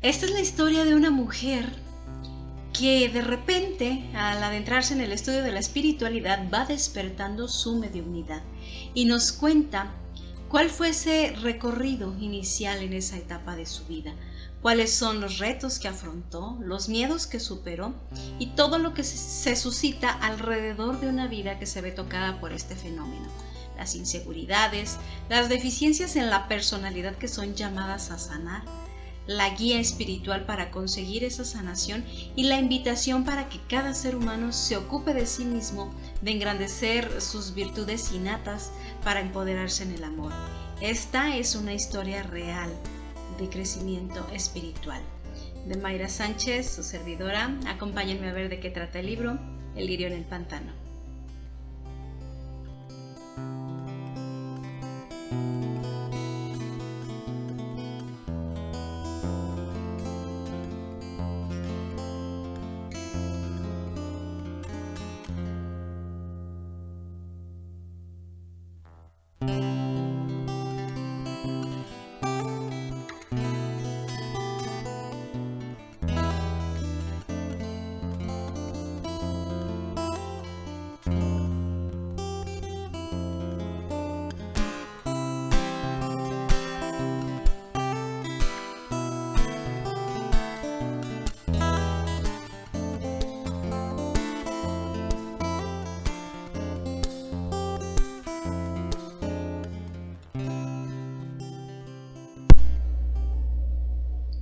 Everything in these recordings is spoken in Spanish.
Esta es la historia de una mujer que de repente, al adentrarse en el estudio de la espiritualidad, va despertando su mediunidad y nos cuenta cuál fue ese recorrido inicial en esa etapa de su vida, cuáles son los retos que afrontó, los miedos que superó y todo lo que se suscita alrededor de una vida que se ve tocada por este fenómeno. Las inseguridades, las deficiencias en la personalidad que son llamadas a sanar, la guía espiritual para conseguir esa sanación y la invitación para que cada ser humano se ocupe de sí mismo, de engrandecer sus virtudes innatas para empoderarse en el amor. Esta es una historia real de crecimiento espiritual. De Mayra Sánchez, su servidora. Acompáñenme a ver de qué trata el libro, El lirio en el pantano.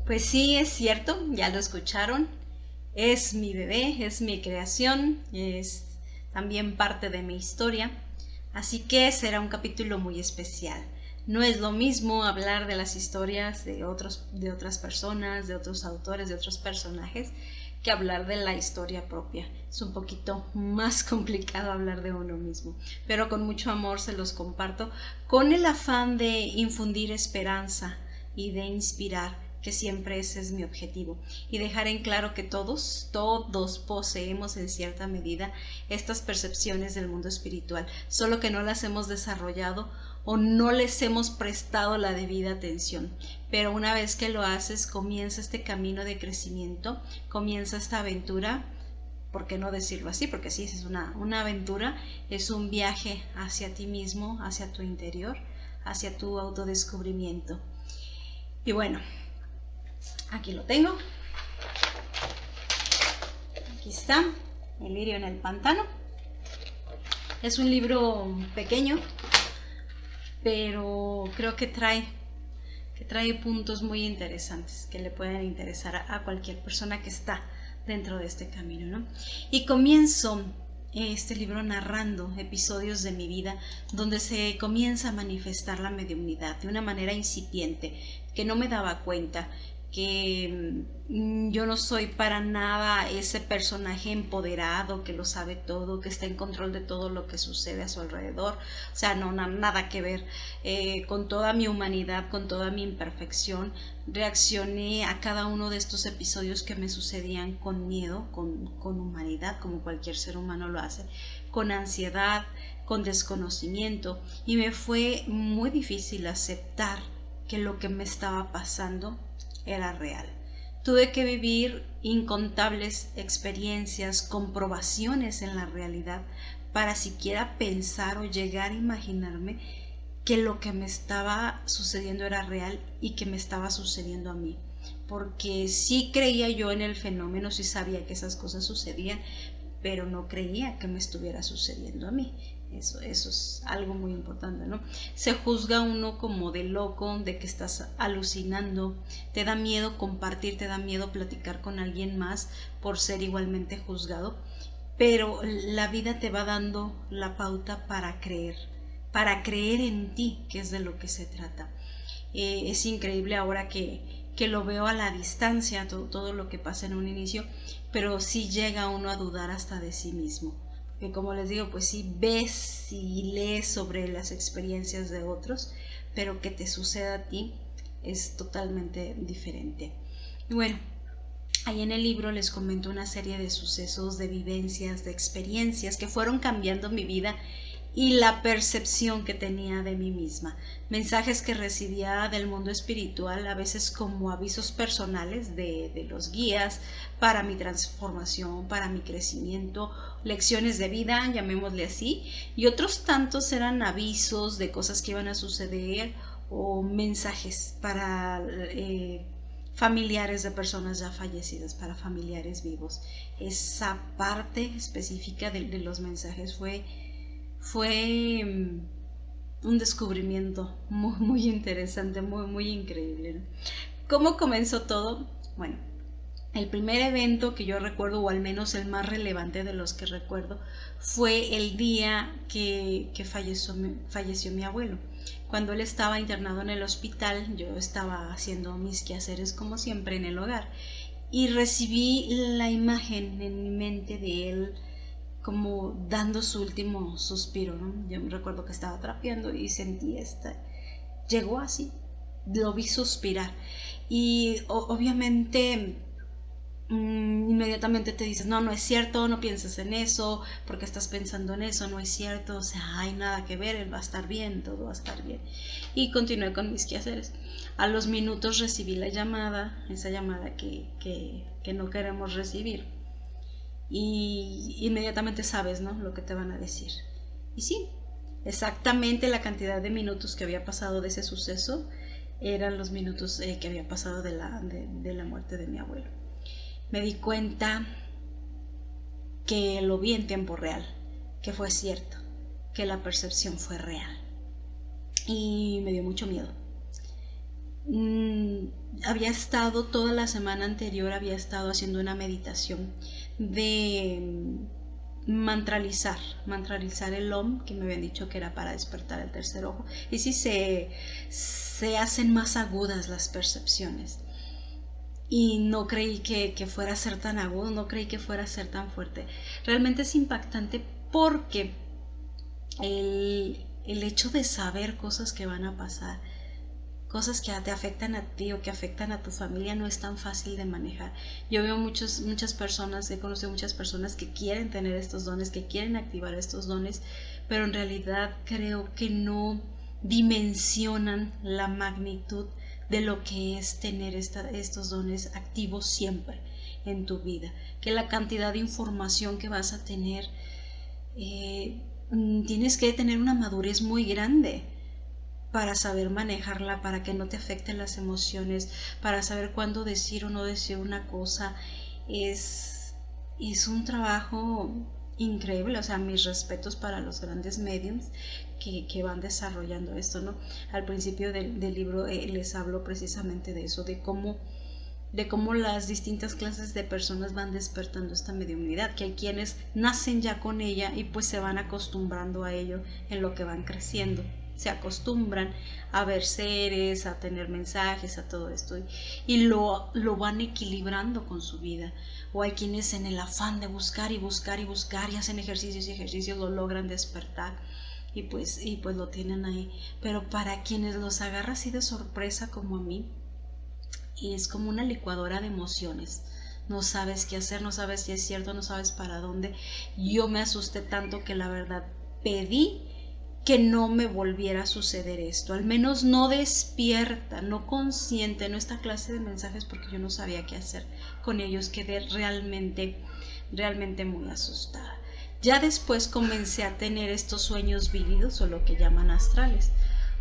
Pues sí, es cierto, ya lo escucharon. Es mi bebé, es mi creación, es también parte de mi historia. Así que será un capítulo muy especial. No es lo mismo hablar de las historias de otras personas, de otros autores, de otros personajes, que hablar de la historia propia. Es un poquito más complicado hablar de uno mismo, pero con mucho amor se los comparto, con el afán de infundir esperanza y de inspirar, que siempre ese es mi objetivo, y dejar en claro que todos poseemos en cierta medida estas percepciones del mundo espiritual, solo que no las hemos desarrollado o no les hemos prestado la debida atención. Pero una vez que lo haces, comienza este camino de crecimiento, comienza esta aventura. ¿Por qué no decirlo así? Porque sí, es una aventura, es un viaje hacia ti mismo, hacia tu interior, hacia tu autodescubrimiento. Y bueno, aquí lo tengo. Aquí está, El lirio en el pantano. Es un libro pequeño, pero creo que trae puntos muy interesantes que le pueden interesar a cualquier persona que está dentro de este camino, ¿no? Y comienzo este libro narrando episodios de mi vida donde se comienza a manifestar la mediunidad de una manera incipiente, que no me daba cuenta, que yo no soy para nada ese personaje empoderado que lo sabe todo, que está en control de todo lo que sucede a su alrededor. O sea, no, nada que ver. Con toda mi humanidad, con toda mi imperfección, reaccioné a cada uno de estos episodios que me sucedían con miedo, con humanidad, como cualquier ser humano lo hace, con ansiedad, con desconocimiento, y me fue muy difícil aceptar que lo que me estaba pasando era real. Tuve que vivir incontables experiencias, comprobaciones en la realidad, para siquiera pensar o llegar a imaginarme que lo que me estaba sucediendo era real y que me estaba sucediendo a mí. Porque sí creía yo en el fenómeno, sí sabía que esas cosas sucedían, pero no creía que me estuviera sucediendo a mí. Eso es algo muy importante, ¿no? Se juzga uno como de loco, de que estás alucinando, te da miedo compartir, te da miedo platicar con alguien más por ser igualmente juzgado, pero la vida te va dando la pauta para creer en ti, que es de lo que se trata. Es increíble ahora que lo veo a la distancia, todo lo que pasa en un inicio, pero sí llega uno a dudar hasta de sí mismo. Que como les digo, pues sí ves y lees sobre las experiencias de otros, pero que te suceda a ti es totalmente diferente. Y bueno, ahí en el libro les comento una serie de sucesos, de vivencias, de experiencias que fueron cambiando mi vida y la percepción que tenía de mí misma. Mensajes que recibía del mundo espiritual, a veces como avisos personales de los guías para mi transformación, para mi crecimiento, lecciones de vida, llamémosle así, y otros tantos eran avisos de cosas que iban a suceder o mensajes para familiares de personas ya fallecidas, para familiares vivos. Esa parte específica de los mensajes fue un descubrimiento muy interesante, muy increíble, ¿no? ¿Cómo comenzó todo? Bueno, el primer evento que yo recuerdo, o al menos el más relevante de los que recuerdo, fue el día que falleció mi abuelo. Cuando él estaba internado en el hospital, yo estaba haciendo mis quehaceres como siempre en el hogar y recibí la imagen en mi mente de él como dando su último suspiro, ¿no? Yo me recuerdo que estaba trapeando y sentí llegó así, lo vi suspirar y obviamente inmediatamente te dices, no es cierto, no pienses en eso, porque estás pensando en eso, no es cierto, o sea, hay nada que ver, él va a estar bien, todo va a estar bien. Y continué con mis quehaceres. A los minutos recibí la llamada, esa llamada que no queremos recibir. Y inmediatamente sabes, ¿no?, lo que te van a decir. Y sí, exactamente la cantidad de minutos que había pasado de ese suceso eran los minutos que había pasado de la muerte de mi abuelo. Me di cuenta que lo vi en tiempo real, que fue cierto, que la percepción fue real. Y me dio mucho miedo. Había estado toda la semana anterior, había estado haciendo una meditación de mantralizar el Om, que me habían dicho que era para despertar el tercer ojo. Y sí se hacen más agudas las percepciones. Y no creí que fuera a ser tan agudo, no creí que fuera a ser tan fuerte. Realmente es impactante porque el hecho de saber cosas que van a pasar, cosas que te afectan a ti o que afectan a tu familia, no es tan fácil de manejar. Yo veo muchas personas, he conocido muchas personas que quieren tener estos dones, que quieren activar estos dones, pero en realidad creo que no dimensionan la magnitud de lo que es tener estos dones activos siempre en tu vida, que la cantidad de información que vas a tener, tienes que tener una madurez muy grande para saber manejarla, para que no te afecten las emociones, para saber cuándo decir o no decir una cosa. Es un trabajo increíble, o sea, mis respetos para los grandes mediums que van desarrollando esto, ¿no? Al principio del libro les hablo precisamente de eso, de cómo las distintas clases de personas van despertando esta mediumnidad, que hay quienes nacen ya con ella y pues se van acostumbrando a ello en lo que van creciendo, se acostumbran a ver seres, a tener mensajes, a todo esto y lo van equilibrando con su vida. O hay quienes en el afán de buscar y hacen ejercicios y ejercicios lo logran despertar y pues lo tienen ahí. Pero para quienes los agarra así de sorpresa como a mí, es como una licuadora de emociones. No sabes qué hacer, no sabes si es cierto, no sabes para dónde. Yo me asusté tanto que la verdad pedí que no me volviera a suceder esto, al menos no despierta, no consciente, no esta clase de mensajes, porque yo no sabía qué hacer con ellos. Quedé realmente muy asustada. Ya después comencé a tener estos sueños vívidos, o lo que llaman astrales,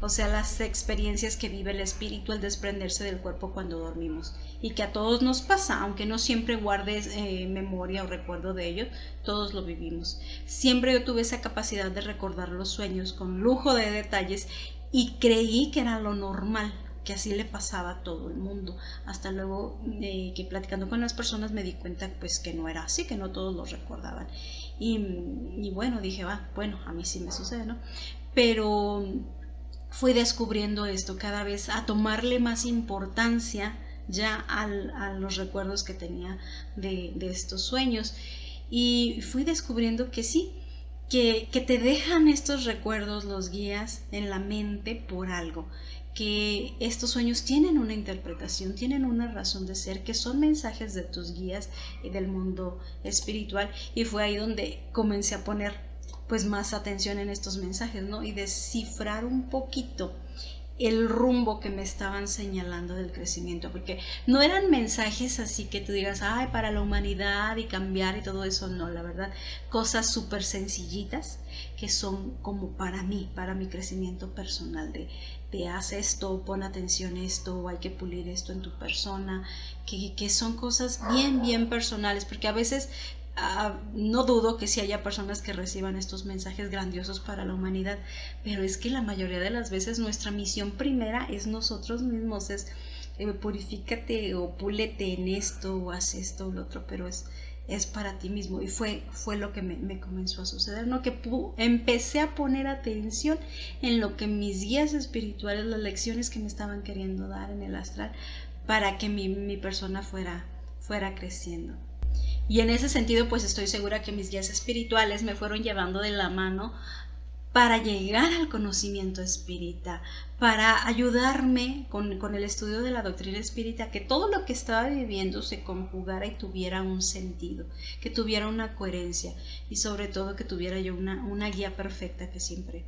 o sea, las experiencias que vive el espíritu al desprenderse del cuerpo cuando dormimos, y que a todos nos pasa, aunque no siempre guardes memoria o recuerdo de ello, todos lo vivimos. Siempre yo tuve esa capacidad de recordar los sueños con lujo de detalles y creí que era lo normal, que así le pasaba a todo el mundo, hasta luego que platicando con las personas me di cuenta pues que no era así, que no todos lo recordaban, y bueno, dije, bueno, a mí sí me sucede, ¿no? Pero fui descubriendo esto cada vez, a tomarle más importancia ya a los recuerdos que tenía de estos sueños, y fui descubriendo que sí, que te dejan estos recuerdos los guías en la mente por algo, que estos sueños tienen una interpretación, tienen una razón de ser, que son mensajes de tus guías y del mundo espiritual. Y fue ahí donde comencé a poner pues más atención en estos mensajes, ¿no? Y descifrar un poquito el rumbo que me estaban señalando del crecimiento, porque no eran mensajes así que tú digas, ay, para la humanidad y cambiar y todo eso, no, la verdad, cosas súper sencillitas que son como para mí, para mi crecimiento personal, de haz esto, pon atención a esto, o hay que pulir esto en tu persona, que son cosas bien personales, porque a veces no dudo que sí haya personas que reciban estos mensajes grandiosos para la humanidad, pero es que la mayoría de las veces nuestra misión primera es nosotros mismos, es purifícate o púlete en esto o haz esto o lo otro, pero es para ti mismo. Y fue lo que me comenzó a suceder, ¿no? Que empecé a poner atención en lo que mis guías espirituales, las lecciones que me estaban queriendo dar en el astral, para que mi persona fuera creciendo. Y en ese sentido, pues estoy segura que mis guías espirituales me fueron llevando de la mano para llegar al conocimiento espírita, para ayudarme con el estudio de la doctrina espírita, que todo lo que estaba viviendo se conjugara y tuviera un sentido, que tuviera una coherencia y sobre todo que tuviera yo una guía perfecta que siempre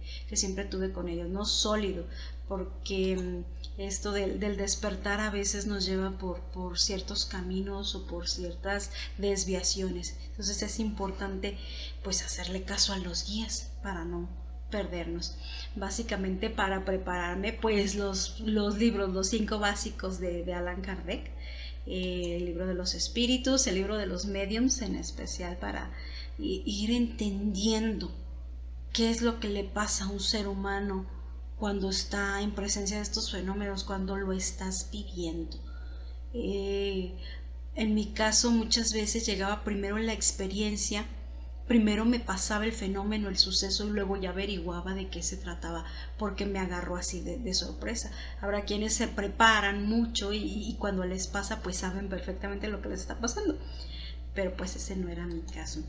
tuve con ellos, no sólido, porque esto del despertar a veces nos lleva por ciertos caminos o por ciertas desviaciones. Entonces es importante pues hacerle caso a los guías para no perdernos. Básicamente para prepararme pues los libros, los 5 básicos de Allan Kardec, el libro de los espíritus, el libro de los mediums en especial, para ir entendiendo qué es lo que le pasa a un ser humano cuando está en presencia de estos fenómenos, cuando lo estás viviendo. En mi caso muchas veces llegaba primero la experiencia, primero me pasaba el fenómeno, el suceso, y luego ya averiguaba de qué se trataba, porque me agarró así de sorpresa. Habrá quienes se preparan mucho y cuando les pasa pues saben perfectamente lo que les está pasando, pero pues ese no era mi caso.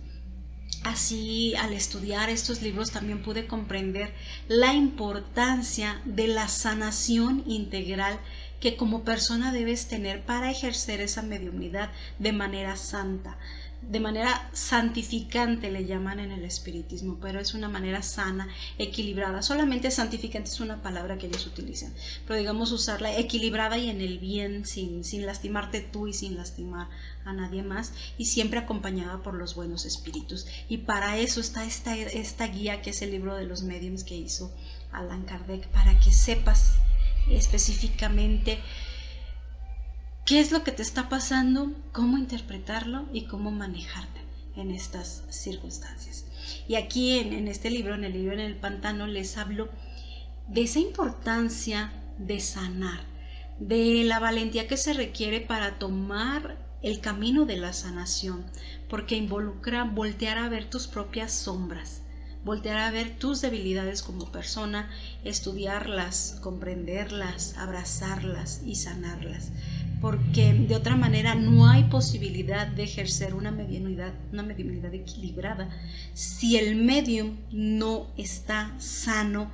Así, al estudiar estos libros también pude comprender la importancia de la sanación integral que como persona debes tener para ejercer esa mediunidad de manera santa, de manera santificante le llaman en el espiritismo, pero es una manera sana, equilibrada. Solamente santificante es una palabra que ellos utilizan, pero digamos usarla equilibrada y en el bien, sin lastimarte tú y sin lastimar a nadie más, y siempre acompañada por los buenos espíritus. Y para eso está esta guía que es el libro de los mediums que hizo Allan Kardec, para que sepas específicamente qué es lo que te está pasando, cómo interpretarlo y cómo manejarte en estas circunstancias. Y aquí en este libro, en el libro En el Pantano, les hablo de esa importancia de sanar, de la valentía que se requiere para tomar el camino de la sanación, porque involucra voltear a ver tus propias sombras, voltear a ver tus debilidades como persona, estudiarlas, comprenderlas, abrazarlas y sanarlas, porque de otra manera no hay posibilidad de ejercer una mediunidad equilibrada si el medium no está sano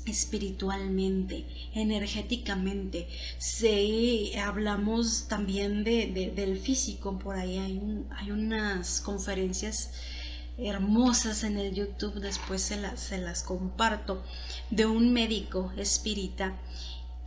espiritualmente, energéticamente. Hablamos también del físico, por ahí hay unas conferencias hermosas en el YouTube, después se las comparto, de un médico espírita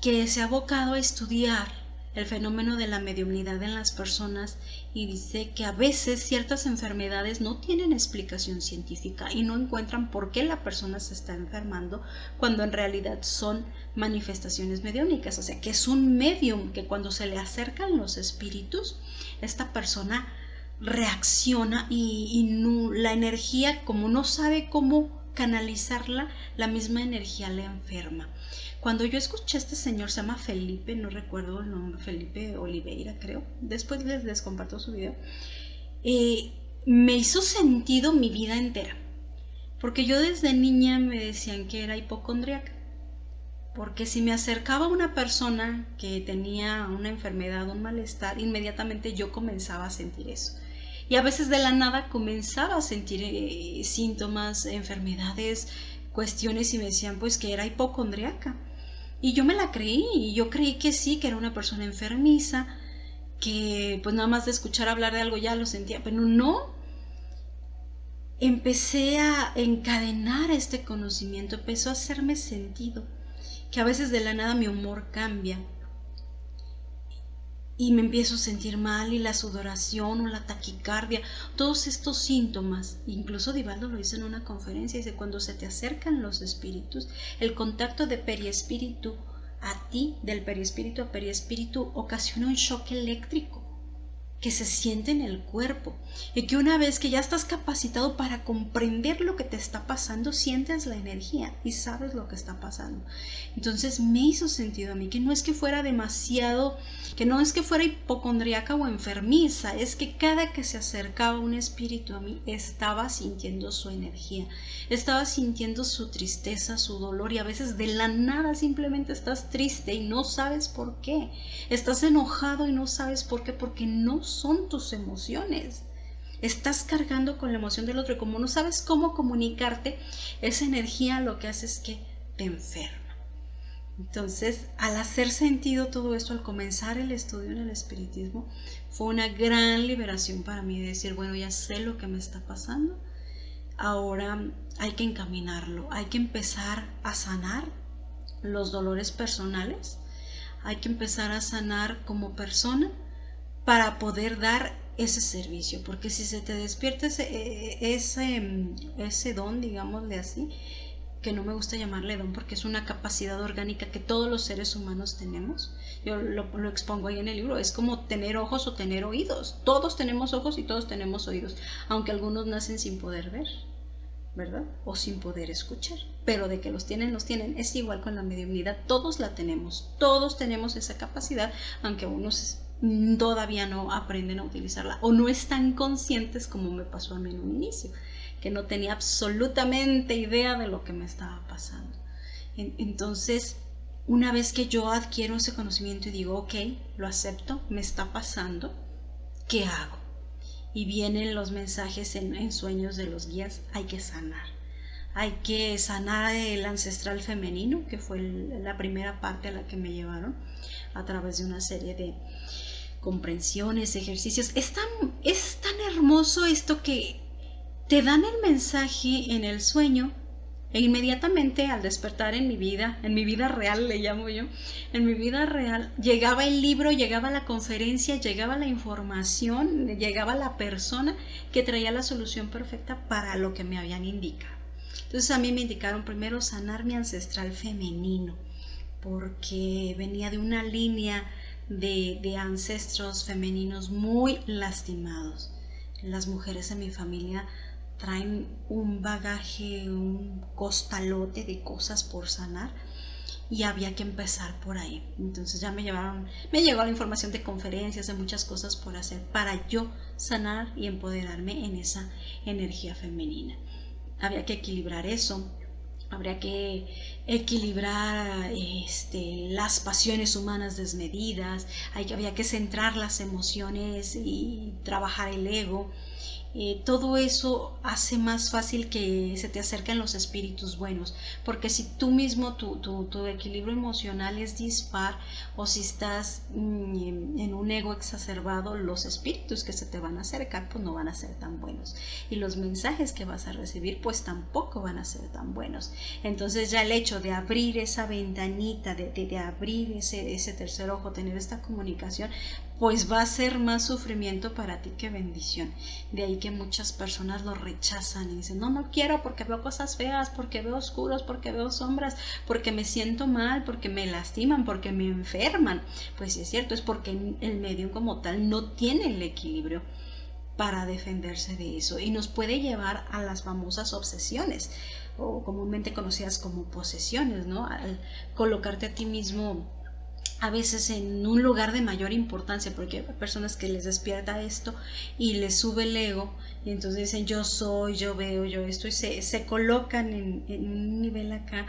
que se ha abocado a estudiar el fenómeno de la mediumnidad en las personas, y dice que a veces ciertas enfermedades no tienen explicación científica y no encuentran por qué la persona se está enfermando, cuando en realidad son manifestaciones mediúnicas. O sea, que es un medium que cuando se le acercan los espíritus, esta persona reacciona y la energía, como no sabe cómo canalizarla, la misma energía le enferma. Cuando yo escuché a este señor, se llama Felipe, no recuerdo el nombre, Felipe Oliveira creo, después les comparto su video, me hizo sentido mi vida entera, porque yo desde niña me decían que era hipocondríaca, porque si me acercaba a una persona que tenía una enfermedad, un malestar, inmediatamente yo comenzaba a sentir eso. Y a veces de la nada comenzaba a sentir síntomas, enfermedades, cuestiones, y me decían pues que era hipocondríaca. Y yo me la creí, y yo creí que sí, que era una persona enfermiza, que pues nada más de escuchar hablar de algo ya lo sentía, pero no. empecé a encadenar este conocimiento, empezó a hacerme sentido, que a veces de la nada mi humor cambia y me empiezo a sentir mal, y la sudoración o la taquicardia, todos estos síntomas. Incluso Divaldo lo dice en una conferencia, dice: cuando se te acercan los espíritus, el contacto de periespíritu a ti, del periespíritu a periespíritu, ocasiona un shock eléctrico que se siente en el cuerpo, y que una vez que ya estás capacitado para comprender lo que te está pasando, sientes la energía y sabes lo que está pasando. Entonces me hizo sentido a mí, que no es que fuera demasiado, que no es que fuera hipocondríaca o enfermiza, es que cada que se acercaba un espíritu a mí, estaba sintiendo su energía, estaba sintiendo su tristeza, su dolor, y a veces de la nada simplemente estás triste y no sabes por qué, estás enojado y no sabes por qué, porque no son tus emociones. Estás cargando con la emoción del otro, y como no sabes cómo comunicarte, esa energía lo que hace es que te enferma. Entonces, al hacer sentido todo esto, al comenzar el estudio en el espiritismo, fue una gran liberación para mí, de decir: bueno, ya sé lo que me está pasando, ahora hay que encaminarlo, hay que empezar a sanar los dolores personales, hay que empezar a sanar como persona para poder dar ese servicio, porque si se te despierta ese don, digámosle así, que no me gusta llamarle don porque es una capacidad orgánica que todos los seres humanos tenemos. Yo lo expongo ahí en el libro, es como tener ojos o tener oídos. Todos tenemos ojos y todos tenemos oídos, aunque algunos nacen sin poder ver, ¿verdad? O sin poder escuchar, pero de que los tienen, los tienen. Es igual con la mediunidad, todos la tenemos, todos tenemos esa capacidad, aunque unos todavía no aprenden a utilizarla o no están conscientes, como me pasó a mí en un inicio, que no tenía absolutamente idea de lo que me estaba pasando. Entonces, una vez que yo adquiero ese conocimiento y digo: ok, lo acepto, me está pasando, ¿qué hago? Y vienen los mensajes en sueños de los guías: hay que sanar. Hay que sanar el ancestral femenino, que fue la primera parte a la que me llevaron, a través de una serie de comprensiones, ejercicios. Es tan hermoso esto, que te dan el mensaje en el sueño, e inmediatamente al despertar en mi vida real, le llamo yo, en mi vida real, llegaba el libro, llegaba la conferencia, llegaba la información, llegaba la persona que traía la solución perfecta para lo que me habían indicado. Entonces a mí me indicaron primero sanar mi ancestral femenino, porque venía de una línea de ancestros femeninos muy lastimados. Las mujeres en mi familia traen un bagaje, un costalote de cosas por sanar, y había que empezar por ahí. Entonces ya me llegó la información de conferencias, de muchas cosas por hacer para yo sanar y empoderarme en esa energía femenina. Había que equilibrar eso, habría que equilibrar las pasiones humanas desmedidas, había que centrar las emociones y trabajar el ego. Todo eso hace más fácil que se te acerquen los espíritus buenos, porque si tú mismo tu equilibrio emocional es dispar, o si estás en un ego exacerbado, los espíritus que se te van a acercar pues no van a ser tan buenos, y los mensajes que vas a recibir pues tampoco van a ser tan buenos. Entonces ya el hecho de abrir esa ventanita, de abrir ese tercer ojo, tener esta comunicación, pues va a ser más sufrimiento para ti que bendición. De ahí que muchas personas lo rechazan y dicen: no quiero porque veo cosas feas, porque veo oscuros, porque veo sombras, porque me siento mal, porque me lastiman, porque me enferman. Pues sí es cierto, es porque el medium como tal no tiene el equilibrio para defenderse de eso, y nos puede llevar a las famosas obsesiones, o comúnmente conocidas como posesiones, ¿no? Al colocarte a ti mismo a veces en un lugar de mayor importancia, porque hay personas que les despierta esto y les sube el ego, y entonces dicen: yo soy, yo veo, yo esto, y se colocan en un nivel acá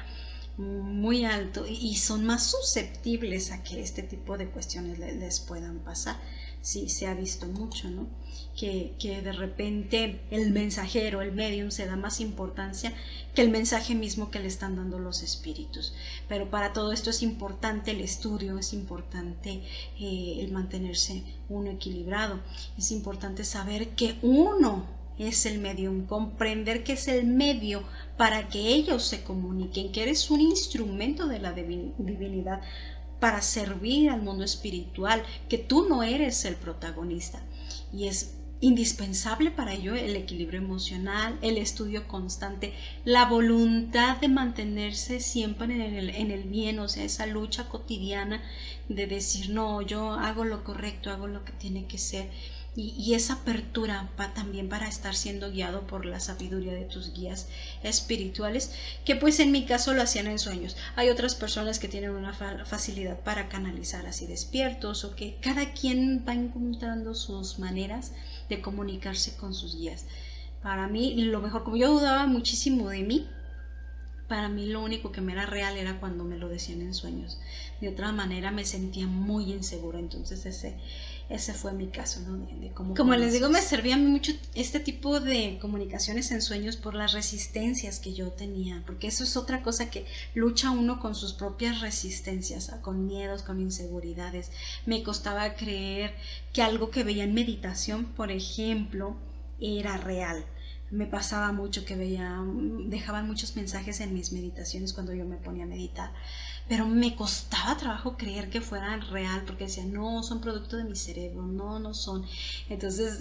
muy alto, y son más susceptibles a que este tipo de cuestiones les puedan pasar. Sí, se ha visto mucho, ¿no? Que de repente el mensajero, el medium, se da más importancia que el mensaje mismo que le están dando los espíritus. Pero para todo esto es importante el estudio, es importante el mantenerse uno equilibrado, es importante saber que uno es el medium, comprender que es el medio para que ellos se comuniquen, que eres un instrumento de la divinidad para servir al mundo espiritual, que tú no eres el protagonista. Y es indispensable para ello el equilibrio emocional, el estudio constante, la voluntad de mantenerse siempre en el bien, o sea, esa lucha cotidiana de decir, no, yo hago lo correcto, hago lo que tiene que ser. Y esa apertura también para estar siendo guiado por la sabiduría de tus guías espirituales, que pues en mi caso lo hacían en sueños. Hay otras personas que tienen una facilidad para canalizar así despiertos, o que cada quien va encontrando sus maneras de comunicarse con sus guías. Para mí lo mejor, como yo dudaba muchísimo de mí, para mí lo único que me era real era cuando me lo decían en sueños. De otra manera me sentía muy insegura. Entonces ese fue mi caso, ¿no? De como les digo, me servía mucho este tipo de comunicaciones en sueños por las resistencias que yo tenía, porque eso es otra cosa, que lucha uno con sus propias resistencias, con miedos, con inseguridades. Me costaba creer que algo que veía en meditación, por ejemplo, era real. Me pasaba mucho que dejaban muchos mensajes en mis meditaciones cuando yo me ponía a meditar, pero me costaba trabajo creer que fueran real, porque decía, no, son producto de mi cerebro, no son. Entonces,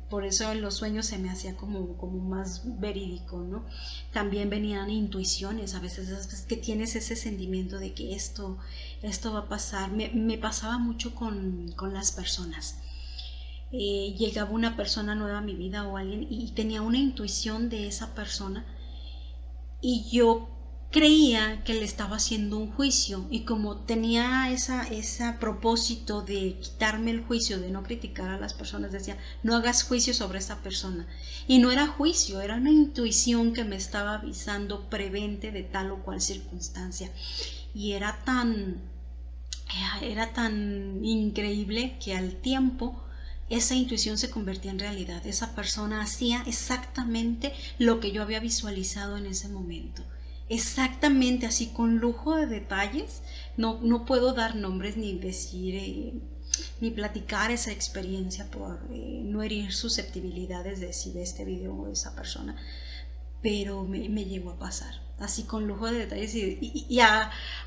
por eso en los sueños se me hacía como más verídico, ¿no? También venían intuiciones, a veces que tienes ese sentimiento de que esto va a pasar. Me pasaba mucho con las personas. Llegaba una persona nueva a mi vida o alguien y tenía una intuición de esa persona, y yo creía que le estaba haciendo un juicio, y como tenía ese propósito de quitarme el juicio, de no criticar a las personas, decía, no hagas juicio sobre esa persona. Y no era juicio, era una intuición que me estaba avisando, prevente de tal o cual circunstancia. Y era tan increíble que al tiempo esa intuición se convertía en realidad. Esa persona hacía exactamente lo que yo había visualizado en ese momento. Exactamente así, con lujo de detalles. No puedo dar nombres ni decir ni platicar esa experiencia por no herir susceptibilidades de si ve este video o esa persona, pero me llegó a pasar, así con lujo de detalles y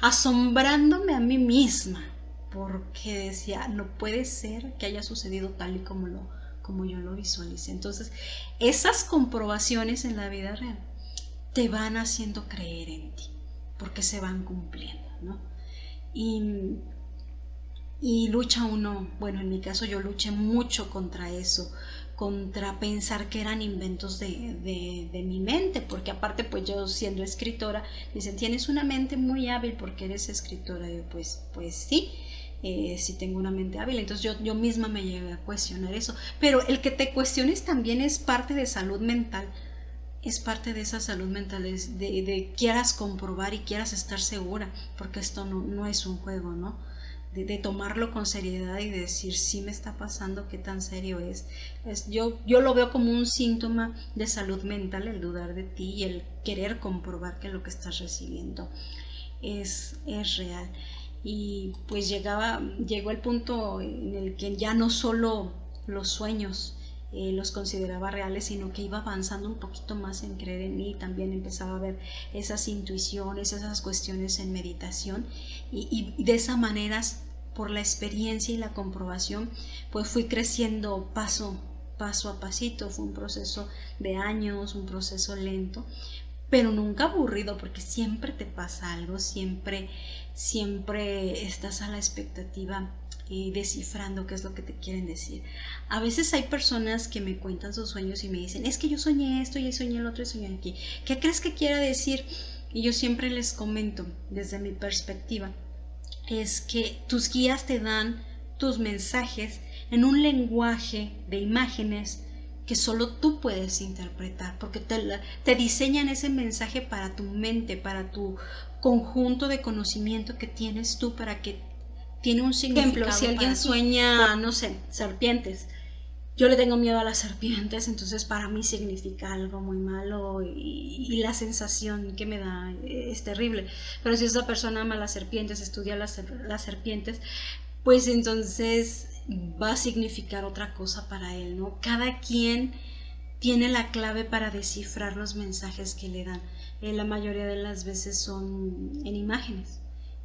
asombrándome a mí misma, porque decía, no puede ser que haya sucedido tal y como yo lo visualicé. Entonces, esas comprobaciones en la vida real te van haciendo creer en ti, porque se van cumpliendo, ¿no? Y lucha uno, bueno, en mi caso yo luché mucho contra eso, contra pensar que eran inventos de mi mente, porque aparte pues yo siendo escritora, dicen, tienes una mente muy hábil porque eres escritora. Y yo pues sí, sí tengo una mente hábil. Entonces yo misma me llegué a cuestionar eso, pero el que te cuestiones también es parte de salud mental, es parte de esa salud mental, de quieras comprobar y quieras estar segura, porque esto no es un juego, ¿no? De tomarlo con seriedad y decir, sí me está pasando, qué tan serio es. Yo lo veo como un síntoma de salud mental, el dudar de ti y el querer comprobar que lo que estás recibiendo es real. Y pues llegó el punto en el que ya no solo los sueños los consideraba reales, sino que iba avanzando un poquito más en creer en mí. También empezaba a ver esas intuiciones, esas cuestiones en meditación, y de esa manera, por la experiencia y la comprobación, pues fui creciendo paso a pasito. Fue un proceso de años, un proceso lento, pero nunca aburrido, porque siempre te pasa algo, siempre estás a la expectativa, descifrando qué es lo que te quieren decir. A veces hay personas que me cuentan sus sueños y me dicen, es que yo soñé esto y soñé el otro y soñé aquí, ¿qué crees que quiera decir? Y yo siempre les comento, desde mi perspectiva, es que tus guías te dan tus mensajes en un lenguaje de imágenes que solo tú puedes interpretar, porque te diseñan ese mensaje para tu mente, para tu conjunto de conocimiento que tienes tú, para que tiene un significado. Por ejemplo, si alguien sueña, no sé, serpientes, yo le tengo miedo a las serpientes, entonces para mí significa algo muy malo, y la sensación que me da es terrible. Pero si esa persona ama las serpientes, estudia las serpientes, pues entonces va a significar otra cosa para él, ¿no? Cada quien tiene la clave para descifrar los mensajes que le dan. La mayoría de las veces son en imágenes,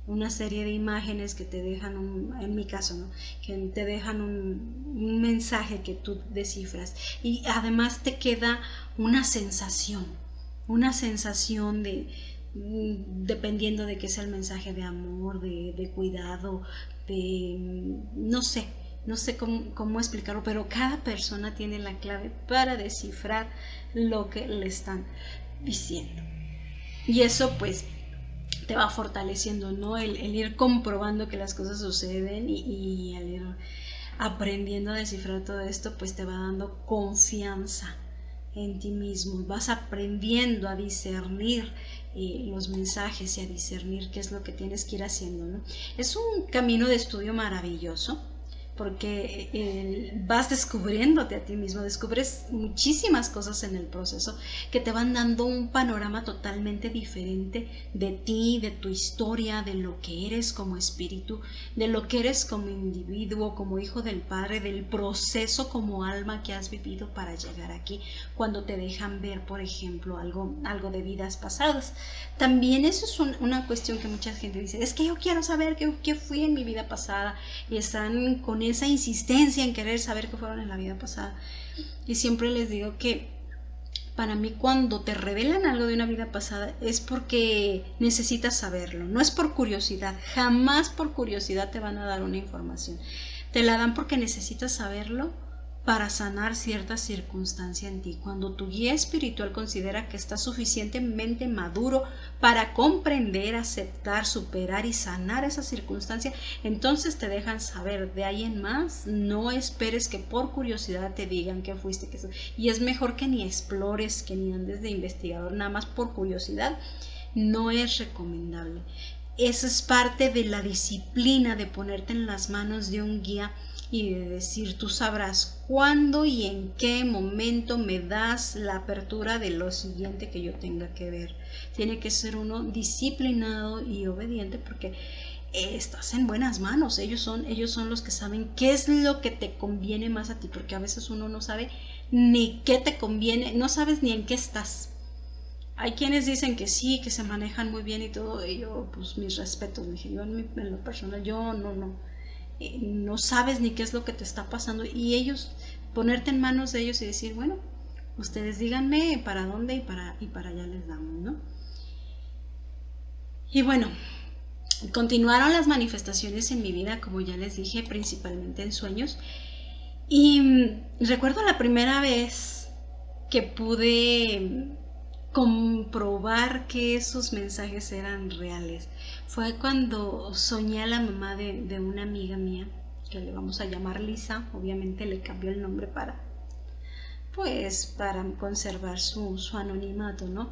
una serie de imágenes que te dejan, en mi caso, ¿no? Que te dejan un mensaje que tú descifras, y además te queda una sensación de, dependiendo de qué sea el mensaje, de amor, de cuidado, de no sé cómo explicarlo, pero cada persona tiene la clave para descifrar lo que le están diciendo. Y eso pues te va fortaleciendo, ¿no? El ir comprobando que las cosas suceden y al ir aprendiendo a descifrar todo esto, pues te va dando confianza en ti mismo. Vas aprendiendo a discernir los mensajes y a discernir qué es lo que tienes que ir haciendo, ¿no? Es un camino de estudio maravilloso, porque vas descubriéndote a ti mismo, descubres muchísimas cosas en el proceso que te van dando un panorama totalmente diferente de ti, de tu historia, de lo que eres como espíritu, de lo que eres como individuo, como hijo del Padre, del proceso como alma que has vivido para llegar aquí, cuando te dejan ver, por ejemplo, algo de vidas pasadas. También eso es una cuestión que mucha gente dice, es que yo quiero saber qué fui en mi vida pasada, y están con esa insistencia en querer saber qué fueron en la vida pasada. Y siempre les digo que para mí, cuando te revelan algo de una vida pasada, es porque necesitas saberlo, no es por curiosidad. Jamás por curiosidad te van a dar una información, te la dan porque necesitas saberlo para sanar cierta circunstancia en ti. Cuando tu guía espiritual considera que estás suficientemente maduro para comprender, aceptar, superar y sanar esa circunstancia, entonces te dejan saber. De ahí en más, no esperes que por curiosidad te digan qué fuiste, qué. Y es mejor que ni explores, que ni andes de investigador nada más por curiosidad. No es recomendable. Eso es parte de la disciplina de ponerte en las manos de un guía y de decir, tú sabrás cuándo y en qué momento me das la apertura de lo siguiente que yo tenga que ver. Tiene que ser uno disciplinado y obediente, porque estás en buenas manos. Ellos son los que saben qué es lo que te conviene más a ti, porque a veces uno no sabe ni qué te conviene, no sabes ni en qué estás. Hay quienes dicen que sí, que se manejan muy bien y todo, y yo, pues mis respetos, dije, yo en lo personal, yo no sabes ni qué es lo que te está pasando, y ellos, ponerte en manos de ellos y decir, bueno, ustedes díganme para dónde y para allá les damos, ¿no? Y bueno, continuaron las manifestaciones en mi vida, como ya les dije, principalmente en sueños, y recuerdo la primera vez que pude comprobar que esos mensajes eran reales. Fue cuando soñé a la mamá de una amiga mía, que le vamos a llamar Lisa. Obviamente le cambió el nombre para conservar su anonimato, ¿no?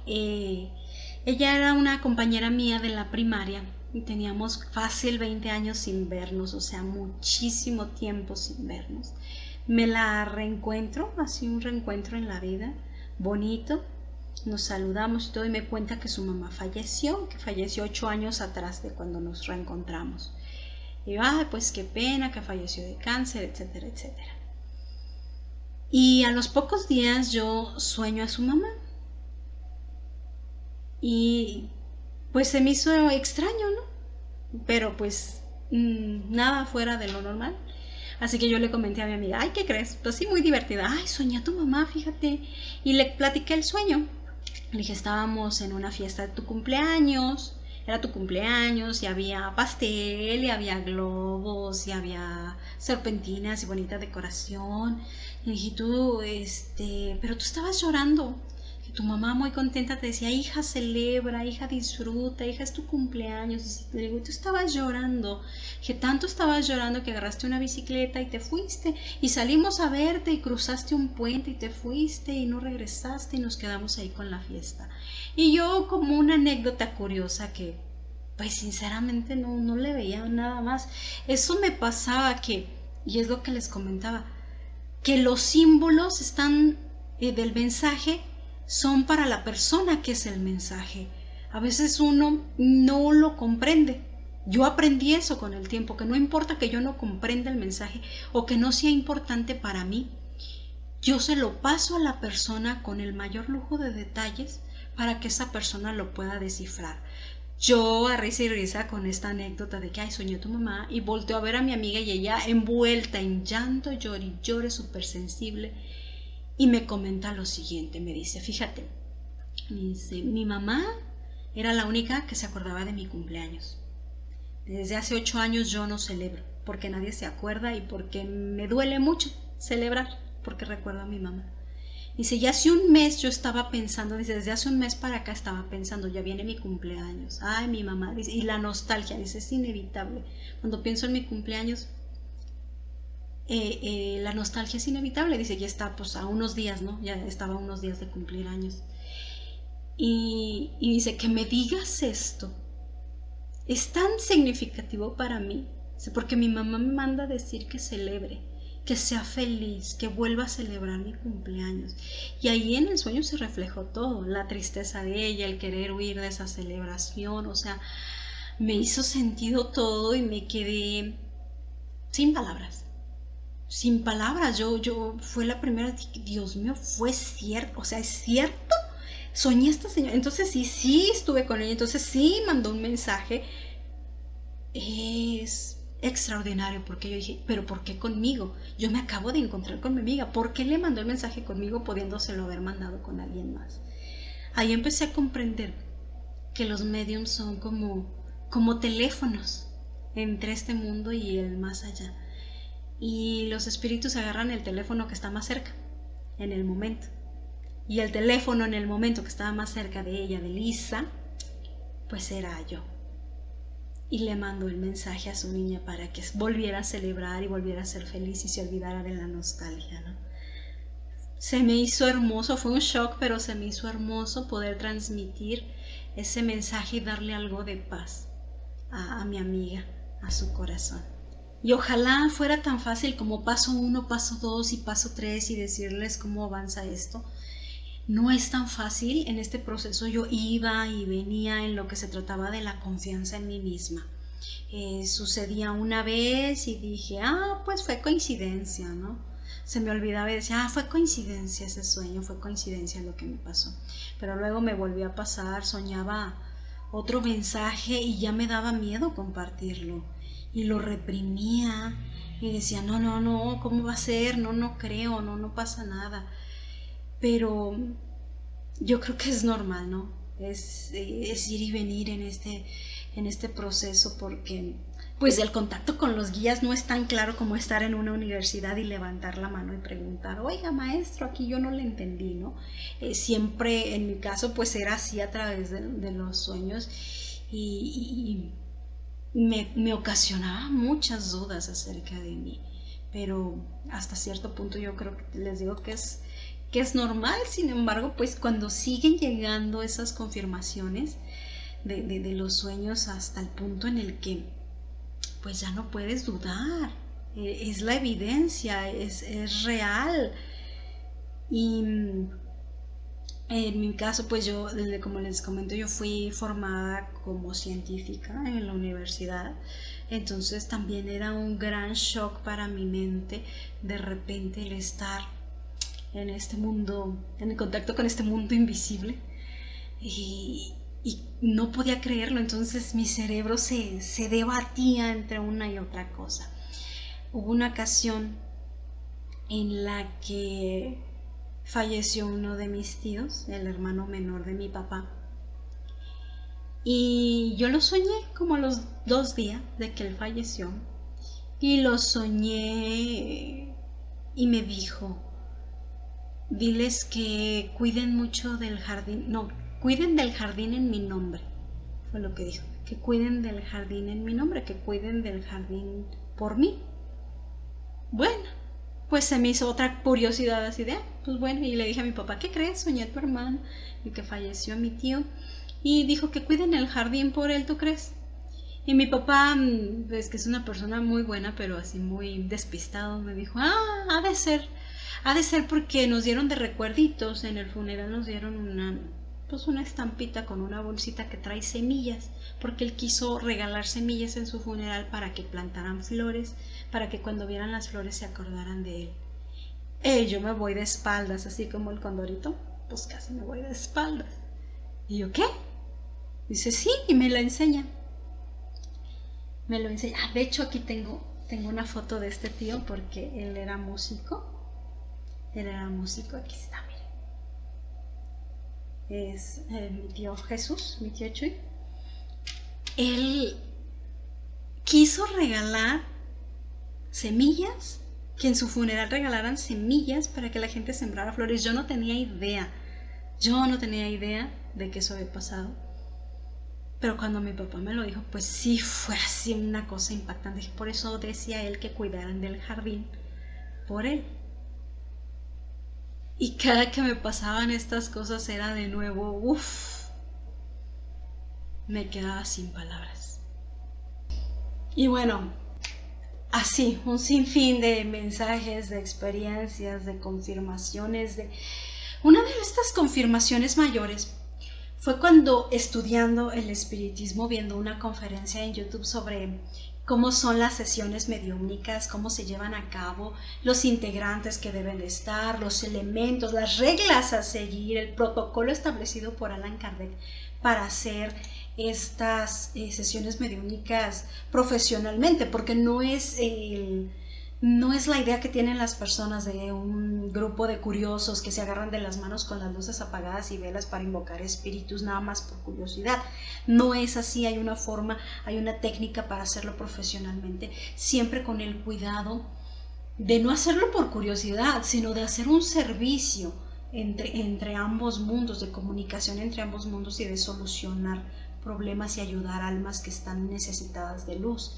Ella era una compañera mía de la primaria y teníamos fácil 20 años sin vernos, o sea, muchísimo tiempo sin vernos. Me la reencuentro, así un reencuentro en la vida, bonito. Nos saludamos y todo, y me cuenta que su mamá falleció, que falleció 8 años atrás de cuando nos reencontramos. Y yo, pues qué pena, que falleció de cáncer, etcétera, etcétera. Y a los pocos días yo sueño a su mamá. Y pues se me hizo extraño, ¿no? Pero pues nada fuera de lo normal. Así que yo le comenté a mi amiga, ay, ¿qué crees? Pues sí, muy divertida. Ay, soñé a tu mamá, fíjate. Y le platiqué el sueño. Le dije, estábamos en una fiesta de tu cumpleaños, era tu cumpleaños, y había pastel, y había globos, y había serpentinas y bonita decoración. Y le dije, pero tú estabas llorando. Y tu mamá muy contenta te decía, hija, celebra, hija, disfruta, hija, es tu cumpleaños. Y le digo, tú estabas llorando. Que tanto estabas llorando que agarraste una bicicleta y te fuiste, y salimos a verte y cruzaste un puente y te fuiste y no regresaste, y nos quedamos ahí con la fiesta. Y yo, como una anécdota curiosa, que pues sinceramente no le veía nada más, eso me pasaba, y es lo que les comentaba, que los símbolos están del mensaje son para la persona que es el mensaje. A veces uno no lo comprende. Yo aprendí eso con el tiempo, que no importa que yo no comprenda el mensaje o que no sea importante para mí, yo se lo paso a la persona con el mayor lujo de detalles para que esa persona lo pueda descifrar. Yo a risa y risa con esta anécdota de que ay, soñó tu mamá, y volteo a ver a mi amiga y ella envuelta en llanto, llore y llore, súper sensible, y me comenta lo siguiente, me dice, fíjate, me dice, mi mamá era la única que se acordaba de mi cumpleaños. Desde hace 8 años yo no celebro, porque nadie se acuerda y porque me duele mucho celebrar, porque recuerdo a mi mamá. Dice, y hace un mes yo estaba pensando, dice, desde hace un mes para acá estaba pensando, ya viene mi cumpleaños, ay, mi mamá, dice, y la nostalgia, dice, es inevitable. Cuando pienso en mi cumpleaños, la nostalgia es inevitable, dice, ya está pues a unos días, ¿no? Ya estaba a unos días de cumplir años. Y dice, que me digas esto es tan significativo para mí, porque mi mamá me manda a decir que celebre, que sea feliz, que vuelva a celebrar mi cumpleaños. Y ahí en el sueño se reflejó todo, la tristeza de ella, el querer huir de esa celebración, o sea, me hizo sentido todo y me quedé sin palabras. Sin palabras, yo fue la primera vez que, Dios mío, fue cierto, o sea, es cierto, soñé a esta señora, entonces sí estuve con ella, entonces sí mandó un mensaje, es extraordinario, porque yo dije, pero ¿por qué conmigo? Yo me acabo de encontrar con mi amiga, ¿por qué le mandó el mensaje conmigo pudiéndoselo haber mandado con alguien más? Ahí empecé a comprender que los mediums son como teléfonos entre este mundo y el más allá. Y los espíritus agarran el teléfono que está más cerca, en el momento. Y el teléfono en el momento que estaba más cerca de ella, de Lisa, pues era yo. Y le mandó el mensaje a su niña para que volviera a celebrar y volviera a ser feliz y se olvidara de la nostalgia, ¿no? Se me hizo hermoso, fue un shock, pero se me hizo hermoso poder transmitir ese mensaje y darle algo de paz a mi amiga, a su corazón. Y ojalá fuera tan fácil como paso 1, paso 2 y paso 3 y decirles cómo avanza esto. No es tan fácil. En este proceso yo iba y venía en lo que se trataba de la confianza en mí misma. Sucedía una vez y dije, pues fue coincidencia, ¿no? Se me olvidaba y decía, fue coincidencia ese sueño, fue coincidencia lo que me pasó. Pero luego me volvió a pasar, soñaba otro mensaje y ya me daba miedo compartirlo. Y lo reprimía y decía, no, ¿cómo va a ser? No creo, no pasa nada. Pero yo creo que es normal, ¿no? Es ir y venir en este proceso, porque pues el contacto con los guías no es tan claro como estar en una universidad y levantar la mano y preguntar, oiga maestro, aquí yo no le entendí, ¿no? Siempre en mi caso pues era así a través de los sueños y me ocasionaba muchas dudas acerca de mí, pero hasta cierto punto yo creo que les digo que es normal. Sin embargo, pues cuando siguen llegando esas confirmaciones de los sueños hasta el punto en el que pues ya no puedes dudar, es la evidencia, es real. Y en mi caso, pues yo, como les comento, yo fui formada como científica en la universidad, entonces también era un gran shock para mi mente de repente el estar en este mundo, en el contacto con este mundo invisible, y no podía creerlo. Entonces mi cerebro se debatía entre una y otra cosa. Hubo una ocasión en la que falleció uno de mis tíos, el hermano menor de mi papá, y yo lo soñé como a los 2 días de que él falleció, y lo soñé y me dijo, diles que cuiden mucho del jardín, cuiden del jardín en mi nombre, fue lo que dijo, que cuiden del jardín en mi nombre, que cuiden del jardín por mí. Bueno, pues se me hizo otra curiosidad así de, pues bueno, y le dije a mi papá, ¿qué crees? Soñé a tu hermano y que falleció mi tío, y dijo que cuiden el jardín por él, ¿tú crees? Y mi papá, es que es una persona muy buena, pero así muy despistado, me dijo, ha de ser porque nos dieron de recuerditos, en el funeral nos dieron una estampita con una bolsita que trae semillas, porque él quiso regalar semillas en su funeral para que plantaran flores, para que cuando vieran las flores se acordaran de él. Yo me voy de espaldas, así como el condorito, pues casi me voy de espaldas. Y yo, ¿qué? Dice, sí, y me lo enseña. Me lo enseña. De hecho, aquí tengo una foto de este tío porque él era músico. Aquí está, miren. Es mi tío Jesús, mi tío Chuy. Él quiso regalar semillas, que en su funeral regalaran semillas para que la gente sembrara flores. Yo no tenía idea de que eso había pasado. Pero cuando mi papá me lo dijo, pues sí fue así una cosa impactante. Por eso decía él que cuidaran del jardín por él. Y cada que me pasaban estas cosas era de nuevo, me quedaba sin palabras. Y bueno, así, un sinfín de mensajes, de experiencias, de confirmaciones. Una de estas confirmaciones mayores fue cuando, estudiando el espiritismo, viendo una conferencia en YouTube sobre cómo son las sesiones mediúmnicas, cómo se llevan a cabo, los integrantes que deben de estar, los elementos, las reglas a seguir, el protocolo establecido por Allan Kardec para hacer estas sesiones mediúmnicas profesionalmente, porque no es la idea que tienen las personas de un grupo de curiosos que se agarran de las manos con las luces apagadas y velas para invocar espíritus nada más por curiosidad. No es así, hay una forma, hay una técnica para hacerlo profesionalmente, siempre con el cuidado de no hacerlo por curiosidad, sino de hacer un servicio entre ambos mundos, de comunicación entre ambos mundos y de solucionar problemas y ayudar a almas que están necesitadas de luz.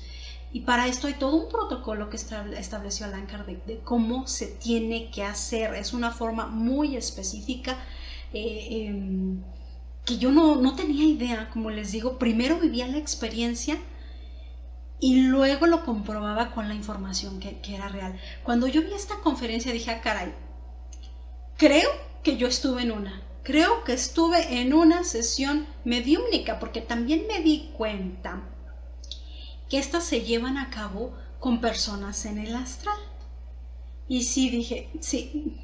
Y para esto hay todo un protocolo que estableció Allan Kardec de cómo se tiene que hacer. Es una forma muy específica que yo no tenía idea. Como les digo, primero vivía la experiencia y luego lo comprobaba con la información que era real. Cuando yo vi esta conferencia dije, ah, caray, creo que yo estuve en una. Creo que estuve en una sesión mediúmnica, porque también me di cuenta que estas se llevan a cabo con personas en el astral. Y sí, dije, sí,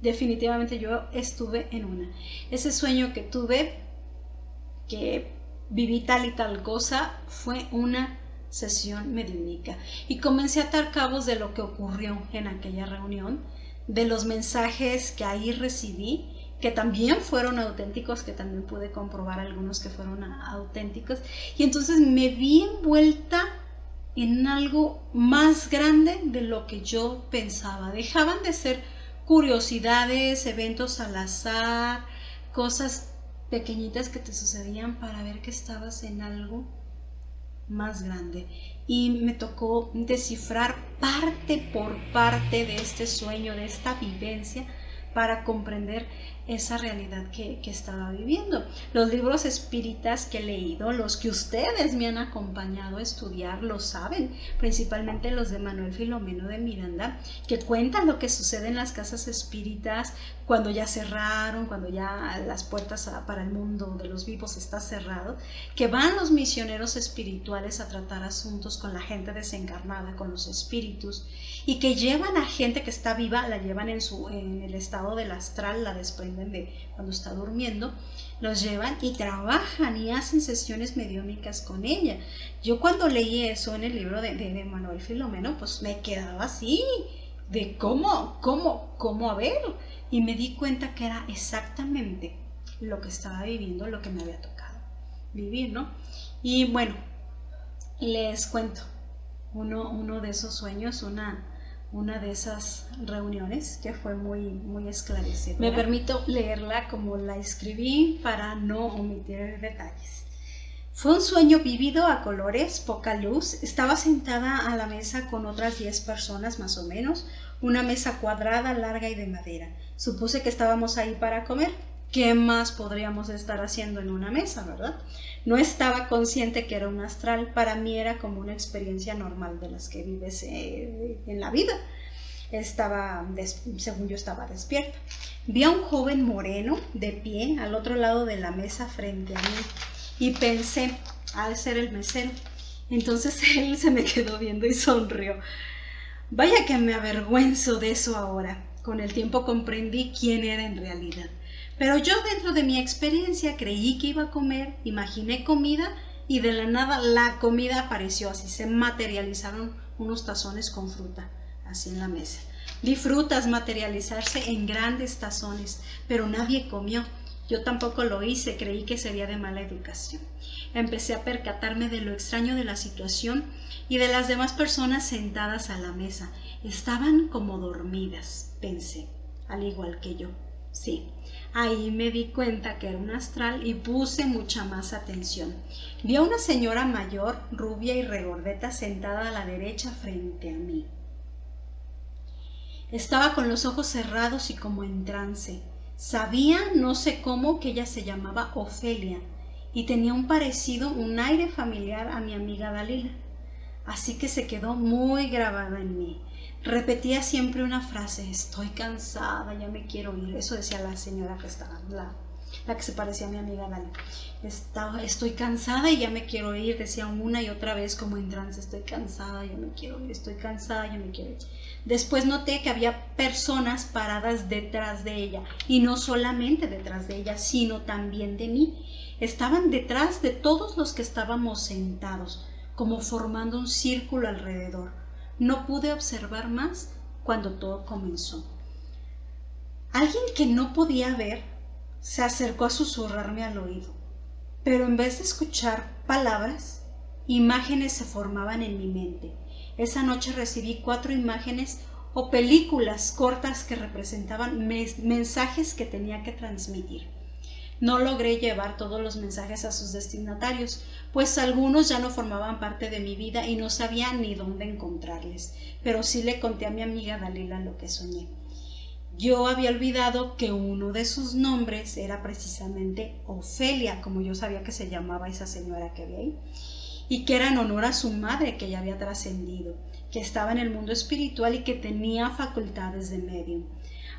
definitivamente yo estuve en una. Ese sueño que tuve, que viví tal y tal cosa, fue una sesión mediúnica. Y comencé a atar cabos de lo que ocurrió en aquella reunión, de los mensajes que ahí recibí, que también fueron auténticos, que también pude comprobar algunos que fueron auténticos, y entonces me vi envuelta en algo más grande de lo que yo pensaba. Dejaban de ser curiosidades, eventos al azar, cosas pequeñitas que te sucedían para ver que estabas en algo más grande. Y me tocó descifrar parte por parte de este sueño, de esta vivencia, para comprender esa realidad que estaba viviendo. Los libros espíritas que he leído, los que ustedes me han acompañado a estudiar, lo saben, principalmente los de Manuel Filomeno de Miranda, que cuentan lo que sucede en las casas espíritas cuando ya cerraron, cuando ya las puertas para el mundo de los vivos está cerrado, que van los misioneros espirituales a tratar asuntos con la gente desencarnada, con los espíritus, y que llevan a gente que está viva, la llevan en el estado del astral, la desprenden de cuando está durmiendo, los llevan y trabajan y hacen sesiones mediúmicas con ella. Yo cuando leí eso en el libro de Manuel Filomeno, pues me quedaba así, de cómo a ver, y me di cuenta que era exactamente lo que estaba viviendo, lo que me había tocado vivir, ¿no? Y bueno, les cuento uno de esos sueños, una de esas reuniones que fue muy esclarecedora. Me permito leerla como la escribí para no omitir detalles. Fue un sueño vívido a colores, poca luz. Estaba sentada a la mesa con otras 10 personas más o menos, una mesa cuadrada, larga y de madera. Supuse que estábamos ahí para comer. ¿Qué más podríamos estar haciendo en una mesa, verdad? No estaba consciente que era un astral. Para mí era como una experiencia normal de las que vives en la vida. Según yo estaba despierta. Vi a un joven moreno de pie al otro lado de la mesa frente a mí y pensé, ha de ser el mesero. Entonces él se me quedó viendo y sonrió. Vaya que me avergüenzo de eso ahora. Con el tiempo comprendí quién era en realidad. Pero yo, dentro de mi experiencia, creí que iba a comer, imaginé comida y de la nada la comida apareció, así se materializaron unos tazones con fruta, así en la mesa. Vi frutas materializarse en grandes tazones, pero nadie comió. Yo tampoco lo hice, creí que sería de mala educación. Empecé a percatarme de lo extraño de la situación y de las demás personas sentadas a la mesa. Estaban como dormidas, pensé, al igual que yo. Sí, ahí me di cuenta que era un astral y puse mucha más atención. Vi a una señora mayor, rubia y regordeta, sentada a la derecha frente a mí. Estaba con los ojos cerrados y como en trance. Sabía, no sé cómo, que ella se llamaba Ofelia y tenía un parecido, un aire familiar a mi amiga Dalila. Así que se quedó muy grabada en mí. Repetía siempre una frase: estoy cansada, ya me quiero ir. Eso decía la señora que estaba, la que se parecía a mi amiga Dalila. Estoy cansada y ya me quiero ir, decía una y otra vez como en trance: estoy cansada, ya me quiero ir, estoy cansada, ya me quiero ir. Después noté que había personas paradas detrás de ella, y no solamente detrás de ella, sino también de mí. Estaban detrás de todos los que estábamos sentados, como formando un círculo alrededor. No pude observar más cuando todo comenzó. Alguien que no podía ver se acercó a susurrarme al oído, pero en vez de escuchar palabras, imágenes se formaban en mi mente. Esa noche recibí 4 imágenes o películas cortas que representaban mensajes que tenía que transmitir. No logré llevar todos los mensajes a sus destinatarios, pues algunos ya no formaban parte de mi vida y no sabía ni dónde encontrarles, pero sí le conté a mi amiga Dalila lo que soñé. Yo había olvidado que uno de sus nombres era precisamente Ofelia, como yo sabía que se llamaba esa señora que había ahí, y que era en honor a su madre, que ya había trascendido, que estaba en el mundo espiritual y que tenía facultades de medium.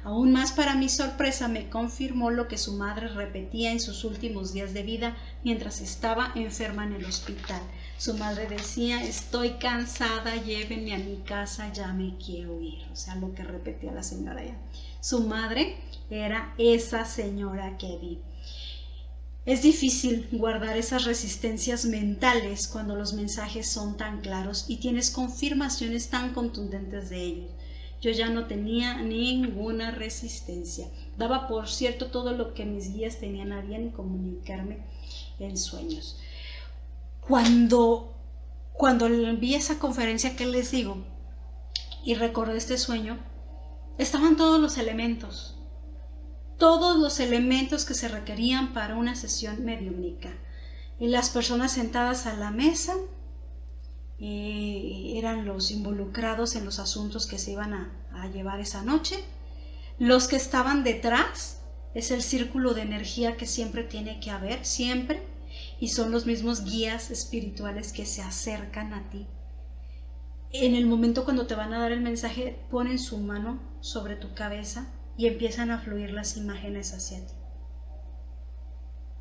Aún más para mi sorpresa, me confirmó lo que su madre repetía en sus últimos días de vida mientras estaba enferma en el hospital. Su madre decía: estoy cansada, llévenme a mi casa, ya me quiero ir. O sea, lo que repetía la señora ya. Su madre era esa señora que vi. Es difícil guardar esas resistencias mentales cuando los mensajes son tan claros y tienes confirmaciones tan contundentes de ellos. Yo ya no tenía ninguna resistencia. Daba por cierto todo lo que mis guías tenían a bien comunicarme en sueños. Cuando vi esa conferencia que les digo y recordé este sueño, estaban todos los elementos que se requerían para una sesión mediúmnica. Y las personas sentadas a la mesa eran los involucrados en los asuntos que se iban a llevar esa noche. Los que estaban detrás es el círculo de energía que siempre tiene que haber, siempre, y son los mismos guías espirituales que se acercan a ti. En el momento cuando te van a dar el mensaje, ponen su mano sobre tu cabeza y empiezan a fluir las imágenes hacia ti.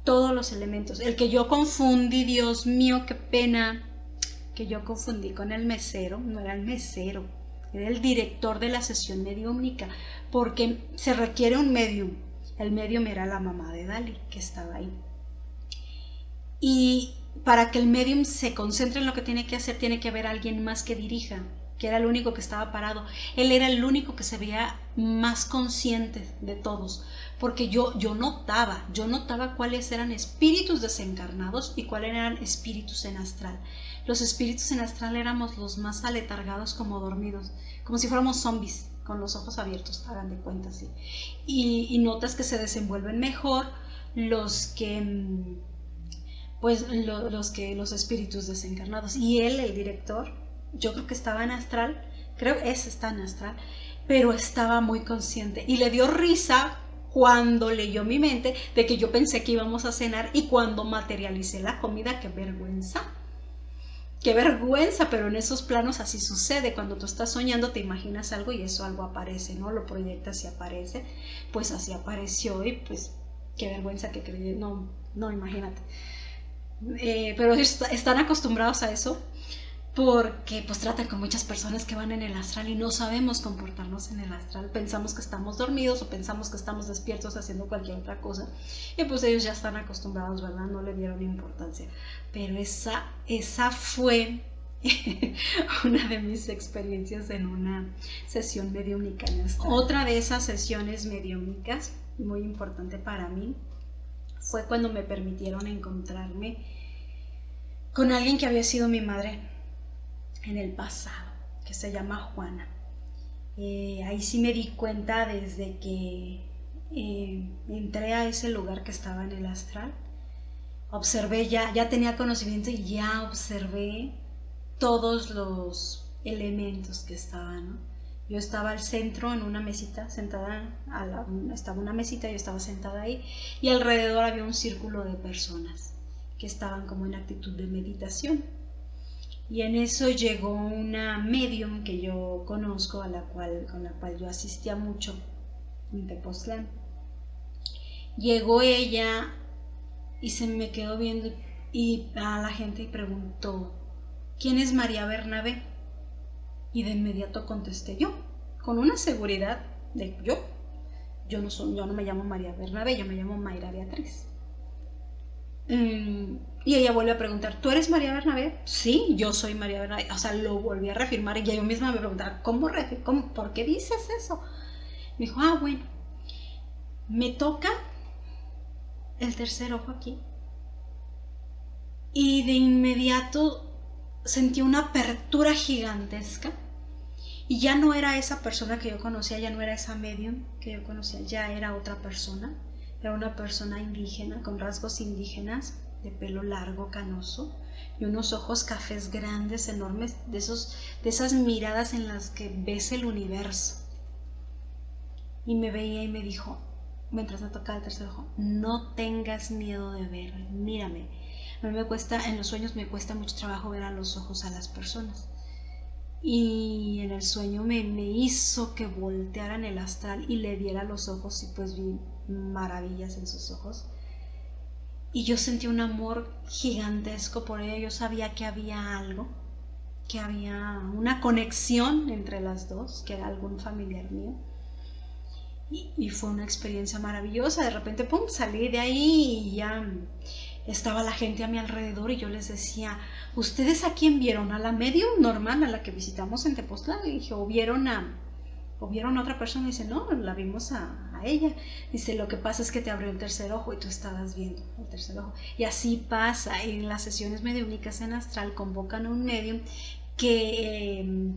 Todos los elementos. El que yo confundí, Dios mío, qué pena, que yo confundí con el mesero, no era el mesero, era el director de la sesión mediúmnica, porque se requiere un medium. El medium era la mamá de Dali, que estaba ahí. Y para que el medium se concentre en lo que tiene que hacer, tiene que haber alguien más que dirija, que era el único que estaba parado. Él era el único que se veía más consciente de todos, porque yo notaba cuáles eran espíritus desencarnados y cuáles eran espíritus en astral. Los espíritus en astral éramos los más aletargados, como dormidos, como si fuéramos zombies, con los ojos abiertos, hagan de cuenta así. Y notas que se desenvuelven mejor los espíritus desencarnados. Y él, el director, yo creo que estaba en astral, está en astral, pero estaba muy consciente. Y le dio risa cuando leyó mi mente de que yo pensé que íbamos a cenar y cuando materialicé la comida. ¡Qué vergüenza! ¡Qué vergüenza! Pero en esos planos así sucede. Cuando tú estás soñando te imaginas algo y eso algo aparece, ¿no? Lo proyectas y aparece. Pues así apareció y pues qué vergüenza que creí. No, imagínate. Pero están acostumbrados a eso. porque pues tratan con muchas personas que van en el astral y no sabemos comportarnos en el astral. Pensamos que estamos dormidos o pensamos que estamos despiertos haciendo cualquier otra cosa, y pues ellos ya están acostumbrados, ¿verdad? No le dieron importancia. Pero esa fue una de mis experiencias en una sesión mediúmnica en astral. Otra de esas sesiones mediúmicas muy importante para mí fue cuando me permitieron encontrarme con alguien que había sido mi madre en el pasado, que se llama Juana. Ahí sí me di cuenta desde que entré a ese lugar que estaba en el astral. Observé, ya tenía conocimiento y ya observé todos los elementos que estaban, ¿no? Yo estaba al centro en una mesita, sentada, estaba una mesita, yo estaba sentada ahí, y alrededor había un círculo de personas que estaban como en actitud de meditación. Y en eso llegó una medium que yo conozco, con la cual yo asistía mucho en Tepoztlán. Llegó ella y se me quedó viendo y a la gente y preguntó: ¿quién es María Bernabé? Y de inmediato contesté yo, con una seguridad de yo no me llamo María Bernabé, yo me llamo Mayra Beatriz. Y ella vuelve a preguntar: ¿tú eres María Bernabé? Sí, yo soy María Bernabé. O sea, lo volví a reafirmar y yo misma me preguntaba: ¿por qué dices eso? Me dijo: bueno, me toca el tercer ojo aquí. Y de inmediato sentí una apertura gigantesca y ya no era esa persona que yo conocía, ya no era esa medium que yo conocía, ya era otra persona. Era una persona indígena, con rasgos indígenas, de pelo largo, canoso, y unos ojos cafés grandes, enormes, de esas miradas en las que ves el universo. Y me veía y me dijo, mientras me tocaba el tercer ojo: no tengas miedo de ver, mírame. A mí en los sueños me cuesta mucho trabajo ver a los ojos a las personas. Y en el sueño me hizo que volteara en el astral y le diera los ojos, y pues vi maravillas en sus ojos. Y yo sentí un amor gigantesco por ella. Yo sabía que había algo, que había una conexión entre las dos, que era algún familiar mío. Y fue una experiencia maravillosa. De repente, pum, salí de ahí y ya estaba la gente a mi alrededor y yo les decía: ¿ustedes a quién vieron? ¿A la medium normal, a la que visitamos en Tepoztlán? Y dije: ¿o vieron a otra persona? Y dice: no, la vimos a ella. Dice: lo que pasa es que te abrió el tercer ojo y tú estabas viendo el tercer ojo. Y así pasa en las sesiones mediúmnicas en astral. Convocan a un medium que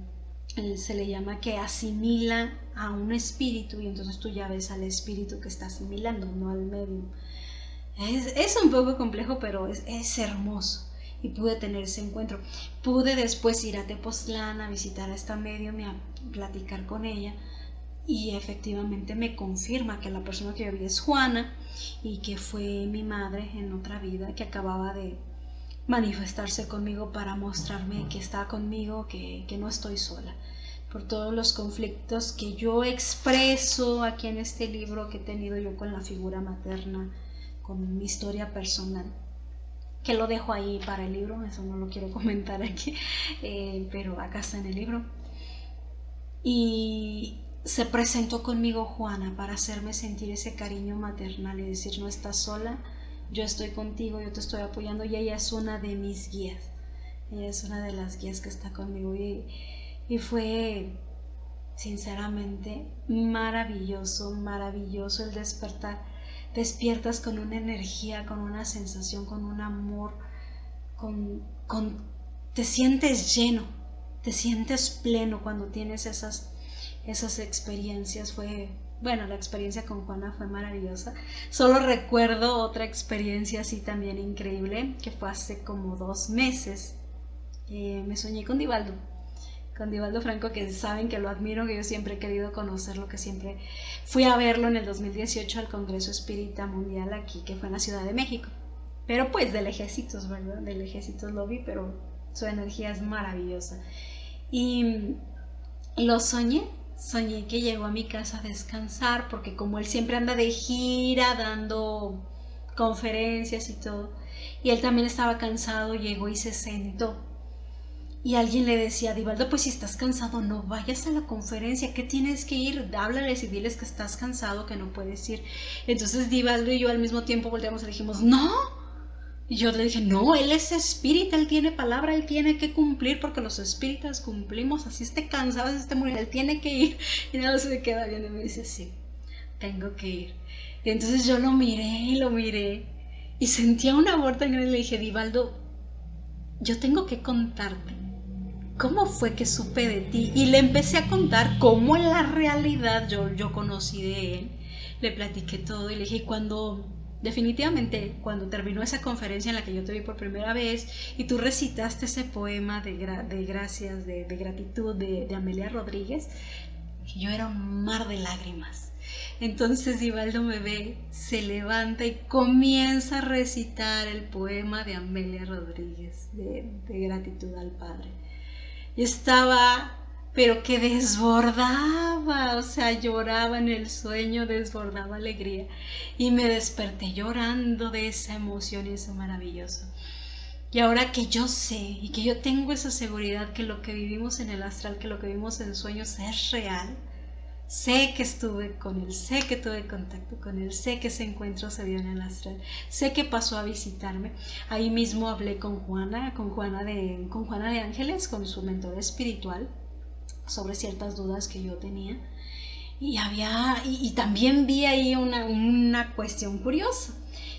se le llama que asimila a un espíritu, y entonces tú ya ves al espíritu que está asimilando, no al medium. Es un poco complejo, pero es hermoso. Y pude tener ese encuentro. Pude después ir a Tepoztlán a visitar a esta medium y a platicar con ella, y efectivamente me confirma que la persona que yo vi es Juana, y que fue mi madre en otra vida, que acababa de manifestarse conmigo para mostrarme que está conmigo, que no estoy sola, por todos los conflictos que yo expreso aquí en este libro que he tenido yo con la figura materna, con mi historia personal, que lo dejo ahí para el libro. Eso no lo quiero comentar aquí, pero acá está en el libro. Y se presentó conmigo Juana para hacerme sentir ese cariño maternal y decir: no estás sola, yo estoy contigo, yo te estoy apoyando. Y ella es una de mis guías, ella es una de las guías que está conmigo, y fue sinceramente maravilloso el despertar. Despiertas con una energía, con una sensación, con un amor, te sientes lleno, te sientes pleno cuando tienes esas experiencias. La experiencia con Juana fue maravillosa. Solo recuerdo otra experiencia así también increíble, que fue hace como 2 meses. Me soñé con Divaldo Franco, que saben que lo admiro, que yo siempre he querido conocerlo, que siempre fui a verlo en el 2018 al Congreso Espírita Mundial aquí, que fue en la Ciudad de México, pero pues de lejecitos, ¿verdad? De lejecitos lo vi, pero su energía es maravillosa. Y lo soñé que llegó a mi casa a descansar, porque como él siempre anda de gira dando conferencias y todo, y él también estaba cansado, llegó y se sentó. Y alguien le decía, Divaldo, pues si estás cansado, no vayas a la conferencia, ¿qué tienes que ir? Háblales y diles que estás cansado, que no puedes ir. Entonces Divaldo y yo al mismo tiempo volteamos y dijimos, ¡no! Y yo le dije, no, él es espírita, él tiene palabra, él tiene que cumplir, porque los espíritas cumplimos, así esté cansado, así esté muriendo, él tiene que ir. Y nada se me queda viendo y me dice, sí, tengo que ir. Y entonces yo lo miré, y sentía un amor tan grande, y le dije, Divaldo, yo tengo que contarte cómo fue que supe de ti. Y le empecé a contar cómo en la realidad yo conocí de él. Le platiqué todo y le dije, definitivamente cuando terminó esa conferencia en la que yo te vi por primera vez y tú recitaste ese poema de gracias, de gratitud de Amelia Rodríguez, yo era un mar de lágrimas. Entonces Divaldo me ve, se levanta y comienza a recitar el poema de Amelia Rodríguez de gratitud al Padre. Yo estaba, pero que desbordaba, o sea, lloraba en el sueño, desbordaba alegría. Y me desperté llorando de esa emoción y eso maravilloso. Y ahora que yo sé y que yo tengo esa seguridad que lo que vivimos en el astral, que lo que vivimos en sueños es real, sé que estuve con él, sé que tuve contacto con él, sé que ese encuentro se dio en el astral, sé que pasó a visitarme. Ahí mismo hablé con Juana de Ángeles, con su mentor espiritual, sobre ciertas dudas que yo tenía. Y también vi ahí una cuestión curiosa,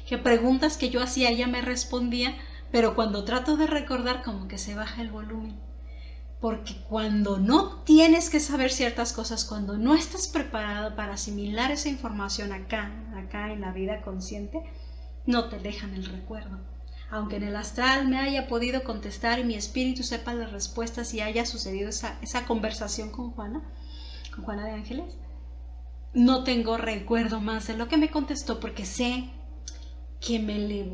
que preguntas que yo hacía ella me respondía, pero cuando trato de recordar como que se baja el volumen. Porque cuando no tienes que saber ciertas cosas, cuando no estás preparado para asimilar esa información acá en la vida consciente, no te dejan el recuerdo. Aunque en el astral me haya podido contestar y mi espíritu sepa las respuestas y haya sucedido esa conversación con Juana de Ángeles, no tengo recuerdo más de lo que me contestó porque sé que me le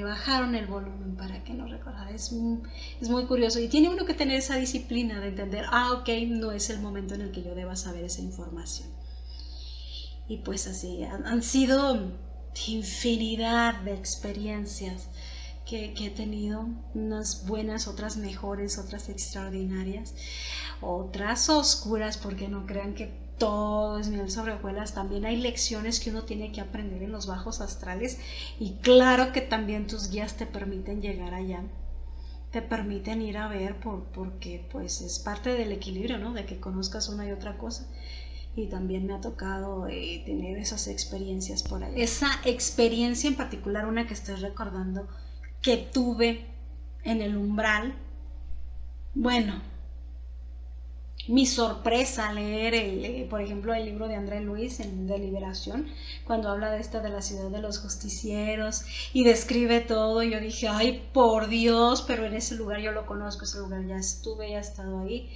bajaron el volumen para que no recordara. Es muy curioso y tiene uno que tener esa disciplina de entender, ok, no es el momento en el que yo deba saber esa información. Y pues así, han sido infinidad de experiencias que he tenido, unas buenas, otras mejores, otras extraordinarias, otras oscuras, porque no crean que todo es miel sobre hojuelas. También hay lecciones que uno tiene que aprender en los bajos astrales y claro que también tus guías te permiten llegar allá, te permiten ir a ver porque pues es parte del equilibrio, ¿no? De que conozcas una y otra cosa. Y también me ha tocado tener esas experiencias por ahí. Esa experiencia en particular, una que estoy recordando que tuve en el umbral, bueno, mi sorpresa al leer, por ejemplo, el libro de André Luis de Liberación, cuando habla de la ciudad de los justicieros y describe todo, yo dije, ay, por Dios, pero en ese lugar yo lo conozco, ese lugar ya estuve, ya he estado ahí,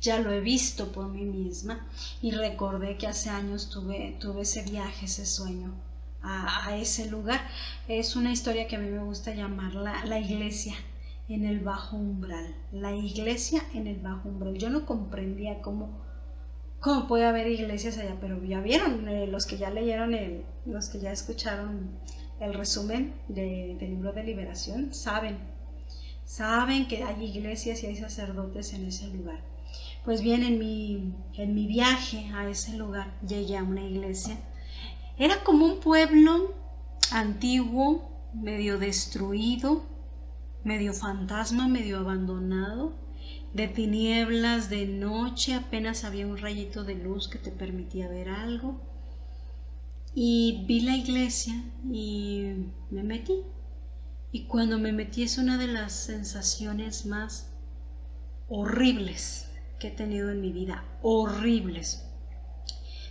ya lo he visto por mí misma y recordé que hace años tuve ese viaje, ese sueño a ese lugar. Es una historia que a mí me gusta llamar la iglesia en el bajo umbral, la iglesia en el bajo umbral. Yo no comprendía cómo puede haber iglesias allá, pero ya vieron, los que ya leyeron, los que ya escucharon el resumen del libro de Liberación, saben que hay iglesias y hay sacerdotes en ese lugar. Pues bien, en mi viaje a ese lugar llegué a una iglesia. Era como un pueblo antiguo, medio destruido, medio fantasma, medio abandonado, de tinieblas, de noche, apenas había un rayito de luz que te permitía ver algo. Y vi la iglesia y me metí. Y cuando me metí es una de las sensaciones más horribles que he tenido en mi vida, horribles.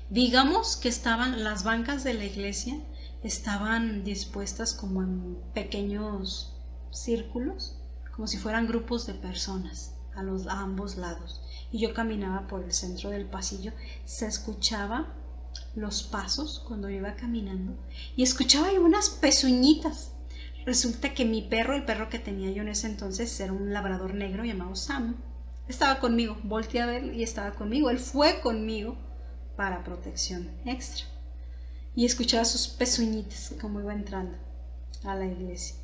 Digamos que las bancas de la iglesia estaban dispuestas como en pequeños círculos, como si fueran grupos de personas a ambos lados, y yo caminaba por el centro del pasillo. Se escuchaba los pasos cuando yo iba caminando y escuchaba unas pezuñitas. Resulta que el perro que tenía yo en ese entonces era un labrador negro llamado Sam. Estaba conmigo, volteé a ver y estaba conmigo, él fue conmigo para protección extra y escuchaba sus pezuñitas como iba entrando a la iglesia.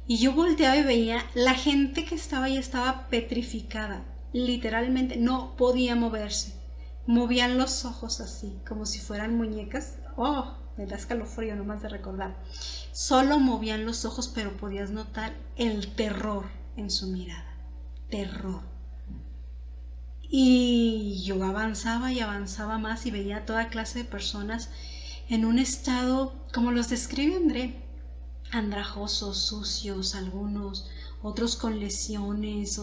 Y yo volteaba y veía, la gente que estaba ahí estaba petrificada, literalmente no podía moverse. Movían los ojos así, como si fueran muñecas. Oh, me da escalofrío nomás de recordar. Solo movían los ojos, pero podías notar el terror en su mirada. Terror. Y yo avanzaba y avanzaba más y veía toda clase de personas en un estado, como los describe André, andrajosos, sucios, algunos, otros con lesiones,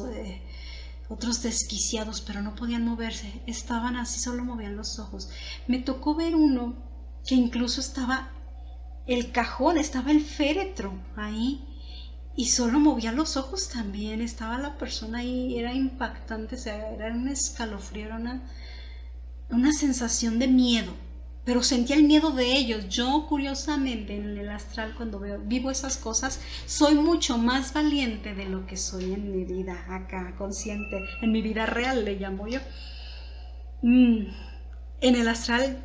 otros desquiciados, pero no podían moverse, estaban así, solo movían los ojos. Me tocó ver uno que incluso estaba el cajón, estaba el féretro ahí y solo movía los ojos también, estaba la persona ahí, era impactante, o sea, era un escalofrío, era una sensación de miedo. Pero sentía el miedo de ellos. Yo, curiosamente, en el astral, cuando vivo esas cosas, soy mucho más valiente de lo que soy en mi vida acá, consciente. En mi vida real, le llamo yo. En el astral,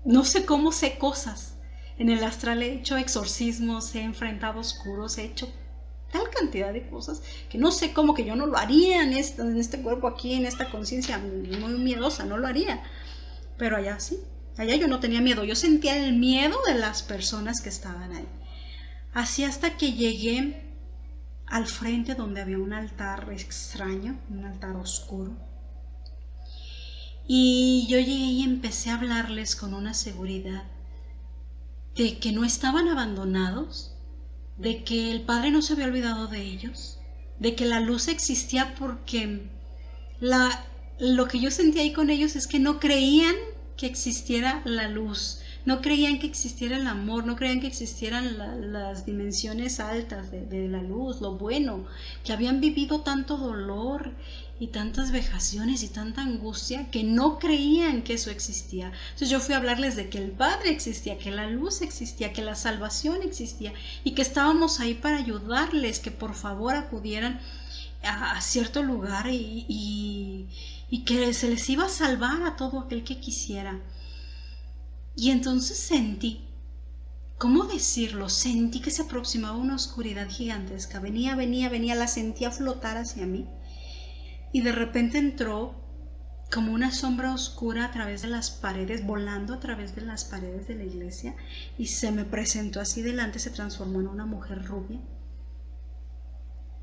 no sé cómo sé cosas. En el astral he hecho exorcismos, he enfrentado oscuros, he hecho tal cantidad de cosas que no sé cómo, que yo no lo haría en este cuerpo aquí, en esta conciencia muy miedosa, no lo haría. Pero allá sí. Allá yo no tenía miedo, yo sentía el miedo de las personas que estaban ahí. Así hasta que llegué al frente donde había un altar extraño, un altar oscuro. Y yo llegué y empecé a hablarles con una seguridad de que no estaban abandonados, de que el Padre no se había olvidado de ellos, de que la luz existía porque lo que yo sentía ahí con ellos es que no creían que existiera la luz, no creían que existiera el amor, no creían que existieran las dimensiones altas de la luz, lo bueno, que habían vivido tanto dolor y tantas vejaciones y tanta angustia que no creían que eso existía. Entonces yo fui a hablarles de que el Padre existía, que la luz existía, que la salvación existía y que estábamos ahí para ayudarles, que por favor acudieran a cierto lugar y que se les iba a salvar a todo aquel que quisiera. Y entonces sentí, ¿cómo decirlo? Sentí que se aproximaba una oscuridad gigantesca. Venía, la sentía flotar hacia mí. Y de repente entró como una sombra oscura a través de las paredes, volando a través de las paredes de la iglesia, y se me presentó así delante, se transformó en una mujer rubia,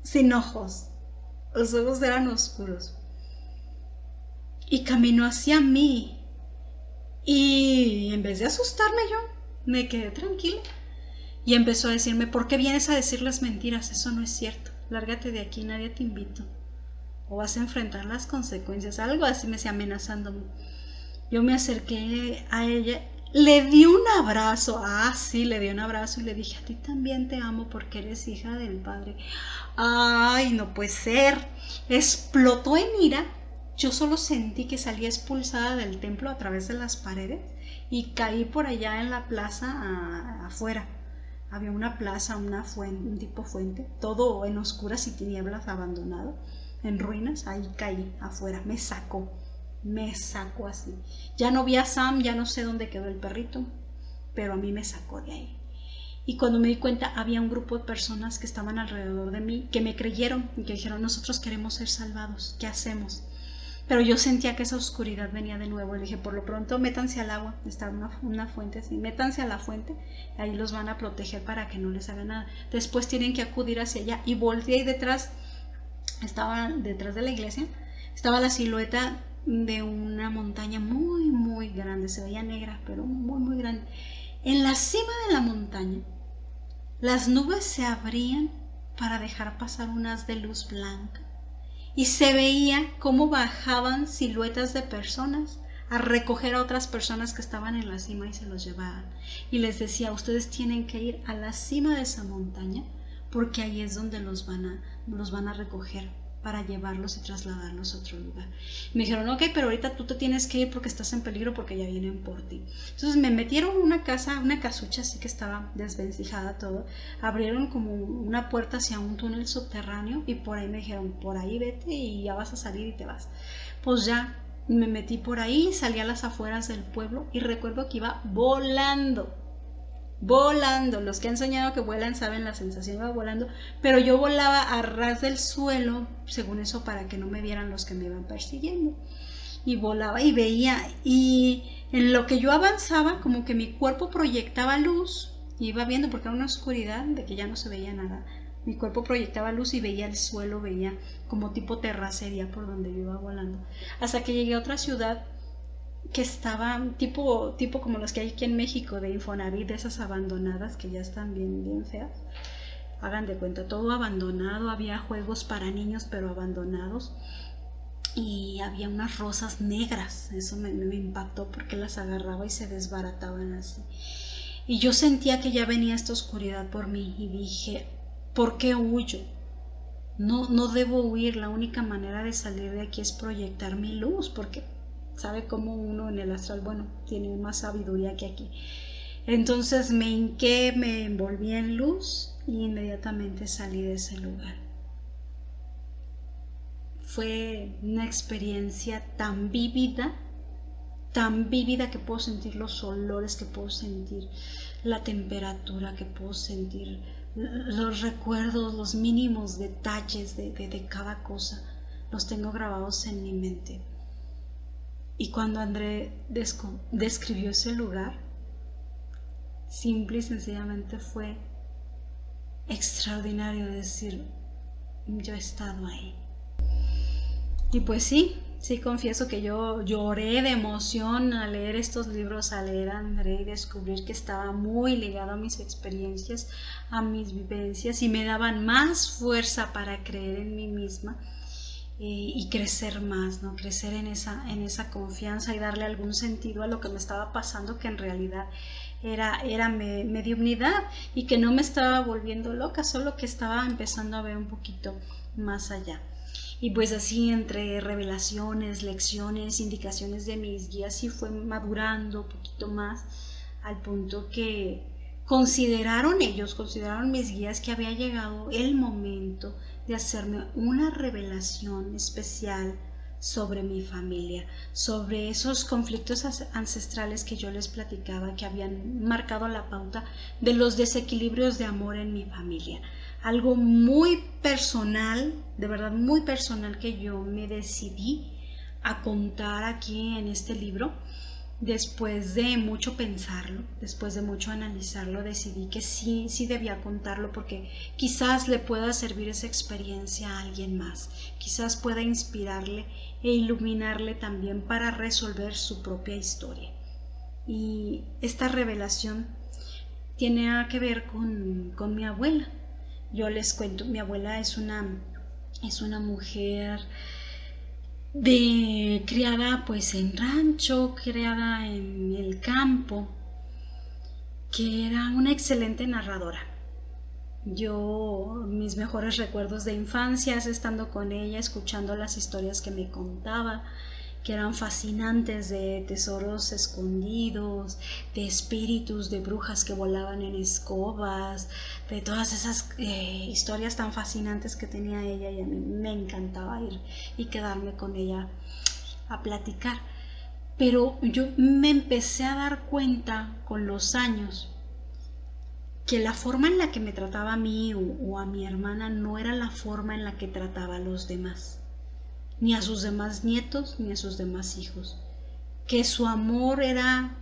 sin ojos. Los ojos eran oscuros. Y caminó hacia mí. Y en vez de asustarme yo, me quedé tranquila. Y empezó a decirme, ¿por qué vienes a decirles mentiras? Eso no es cierto. Lárgate de aquí, nadie te invito. O vas a enfrentar las consecuencias. Algo así me decía, amenazándome. Yo me acerqué a ella, le di un abrazo. Sí, le di un abrazo y le dije, a ti también te amo porque eres hija del Padre. Ay, no puede ser. Explotó en ira. Yo solo sentí que salía expulsada del templo a través de las paredes y caí por allá en la plaza afuera. Había una plaza, una fuente, un tipo fuente, todo en oscuras y tinieblas, abandonado, en ruinas. Ahí caí afuera, me sacó así. Ya no vi a Sam, ya no sé dónde quedó el perrito, pero a mí me sacó de ahí. Y cuando me di cuenta, había un grupo de personas que estaban alrededor de mí, que me creyeron y que dijeron, nosotros queremos ser salvados, ¿qué hacemos? Pero yo sentía que esa oscuridad venía de nuevo. Le dije, por lo pronto, métanse al agua. Está una fuente así. Métanse a la fuente. Ahí los van a proteger para que no les haga nada. Después tienen que acudir hacia allá. Y volteé y detrás de la iglesia, estaba la silueta de una montaña muy, muy grande. Se veía negra, pero muy, muy grande. En la cima de la montaña, las nubes se abrían para dejar pasar un haz de luz blanca. Y se veía cómo bajaban siluetas de personas a recoger a otras personas que estaban en la cima y se los llevaban. Y les decía, ustedes tienen que ir a la cima de esa montaña porque ahí es donde los van a recoger para llevarlos y trasladarlos a otro lugar. Me dijeron, ok, pero ahorita tú te tienes que ir porque estás en peligro porque ya vienen por ti. Entonces me metieron en una casa, una casucha así que estaba desvencijada todo. Abrieron como una puerta hacia un túnel subterráneo y por ahí me dijeron, por ahí vete y ya vas a salir y te vas. Pues ya me metí por ahí, salí a las afueras del pueblo y recuerdo que iba volando volando. Los que han soñado que vuelan saben la sensación, iba volando, pero yo volaba a ras del suelo, según eso, para que no me vieran los que me iban persiguiendo. Y volaba y veía, y en lo que yo avanzaba, como que mi cuerpo proyectaba luz, y iba viendo, porque era una oscuridad de que ya no se veía nada. Mi cuerpo proyectaba luz y veía el suelo, veía como tipo terracería por donde yo iba volando. Hasta que llegué a otra ciudad que estaba tipo como los que hay aquí en México, de Infonavit, de esas abandonadas que ya están bien feas. Hagan de cuenta, todo abandonado, había juegos para niños pero abandonados. Y había unas rosas negras, eso me impactó porque las agarraba y se desbarataban así. Y yo sentía que ya venía esta oscuridad por mí y dije, ¿por qué huyo? No debo huir, la única manera de salir de aquí es proyectar mi luz, porque sabe cómo uno en el astral, bueno, tiene más sabiduría que aquí. Entonces me hinqué, me envolví en luz y inmediatamente salí de ese lugar. Fue una experiencia tan vívida que puedo sentir los olores, que puedo sentir la temperatura, que puedo sentir los recuerdos, los mínimos detalles de cada cosa. Los tengo grabados en mi mente. Y cuando André describió ese lugar, simple y sencillamente fue extraordinario decir, yo he estado ahí. Y pues sí confieso que yo lloré de emoción al leer estos libros, al leer a André y descubrir que estaba muy ligado a mis experiencias, a mis vivencias, y me daban más fuerza para creer en mí misma y crecer más, ¿no? Crecer en esa confianza y darle algún sentido a lo que me estaba pasando, que en realidad era mediunidad y que no me estaba volviendo loca, solo que estaba empezando a ver un poquito más allá. Y pues así, entre revelaciones, lecciones, indicaciones de mis guías, sí fue madurando un poquito más, al punto que consideraron mis guías que había llegado el momento de hacerme una revelación especial sobre mi familia, sobre esos conflictos ancestrales que yo les platicaba, que habían marcado la pauta de los desequilibrios de amor en mi familia. Algo muy personal, de verdad muy personal, que yo me decidí a contar aquí en este libro. Después de mucho pensarlo, después de mucho analizarlo, decidí que sí debía contarlo, porque quizás le pueda servir esa experiencia a alguien más, quizás pueda inspirarle e iluminarle también para resolver su propia historia. Y esta revelación tiene que ver con mi abuela. Yo les cuento, mi abuela es una mujer criada pues en rancho, criada en el campo, que era una excelente narradora. Mis mejores recuerdos de infancia es estando con ella, escuchando las historias que me contaba, que eran fascinantes, de tesoros escondidos, de espíritus, de brujas que volaban en escobas, de todas esas historias tan fascinantes que tenía ella, y a mí me encantaba ir y quedarme con ella a platicar. Pero yo me empecé a dar cuenta con los años que la forma en la que me trataba a mí o a mi hermana no era la forma en la que trataba a los demás, ni a sus demás nietos, ni a sus demás hijos, que su amor era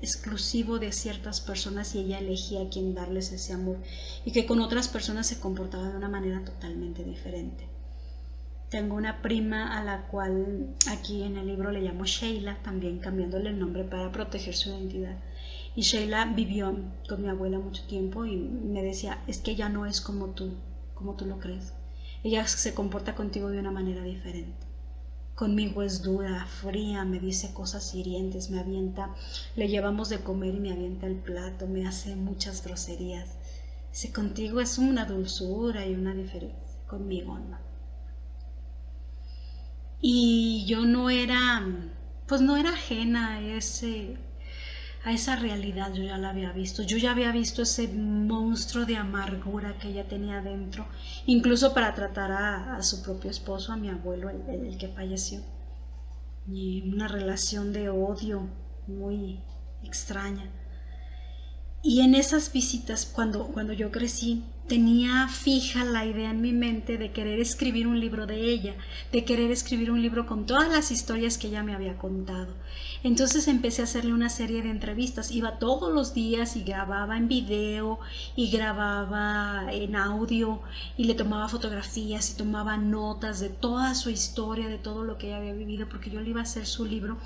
exclusivo de ciertas personas y ella elegía a quién darles ese amor, y que con otras personas se comportaba de una manera totalmente diferente. Tengo una prima a la cual aquí en el libro le llamo Sheila, también cambiándole el nombre para proteger su identidad. Y Sheila vivió con mi abuela mucho tiempo y me decía, es que ella no es como tú lo crees. Ella se comporta contigo de una manera diferente. Conmigo es dura, fría, me dice cosas hirientes, me avienta, le llevamos de comer y me avienta el plato, me hace muchas groserías. Dice, contigo es una dulzura y una diferencia, conmigo no. Y yo no era ajena a esa realidad. Yo ya la había visto, yo ya había visto ese monstruo de amargura que ella tenía dentro, incluso para tratar a su propio esposo, a mi abuelo, el que falleció, y una relación de odio muy extraña. Y en esas visitas, cuando yo crecí, tenía fija la idea en mi mente de querer escribir un libro de ella, de querer escribir un libro con todas las historias que ella me había contado. Entonces empecé a hacerle una serie de entrevistas. Iba todos los días y grababa en video y grababa en audio y le tomaba fotografías y tomaba notas de toda su historia, de todo lo que ella había vivido, porque yo le iba a hacer su libro.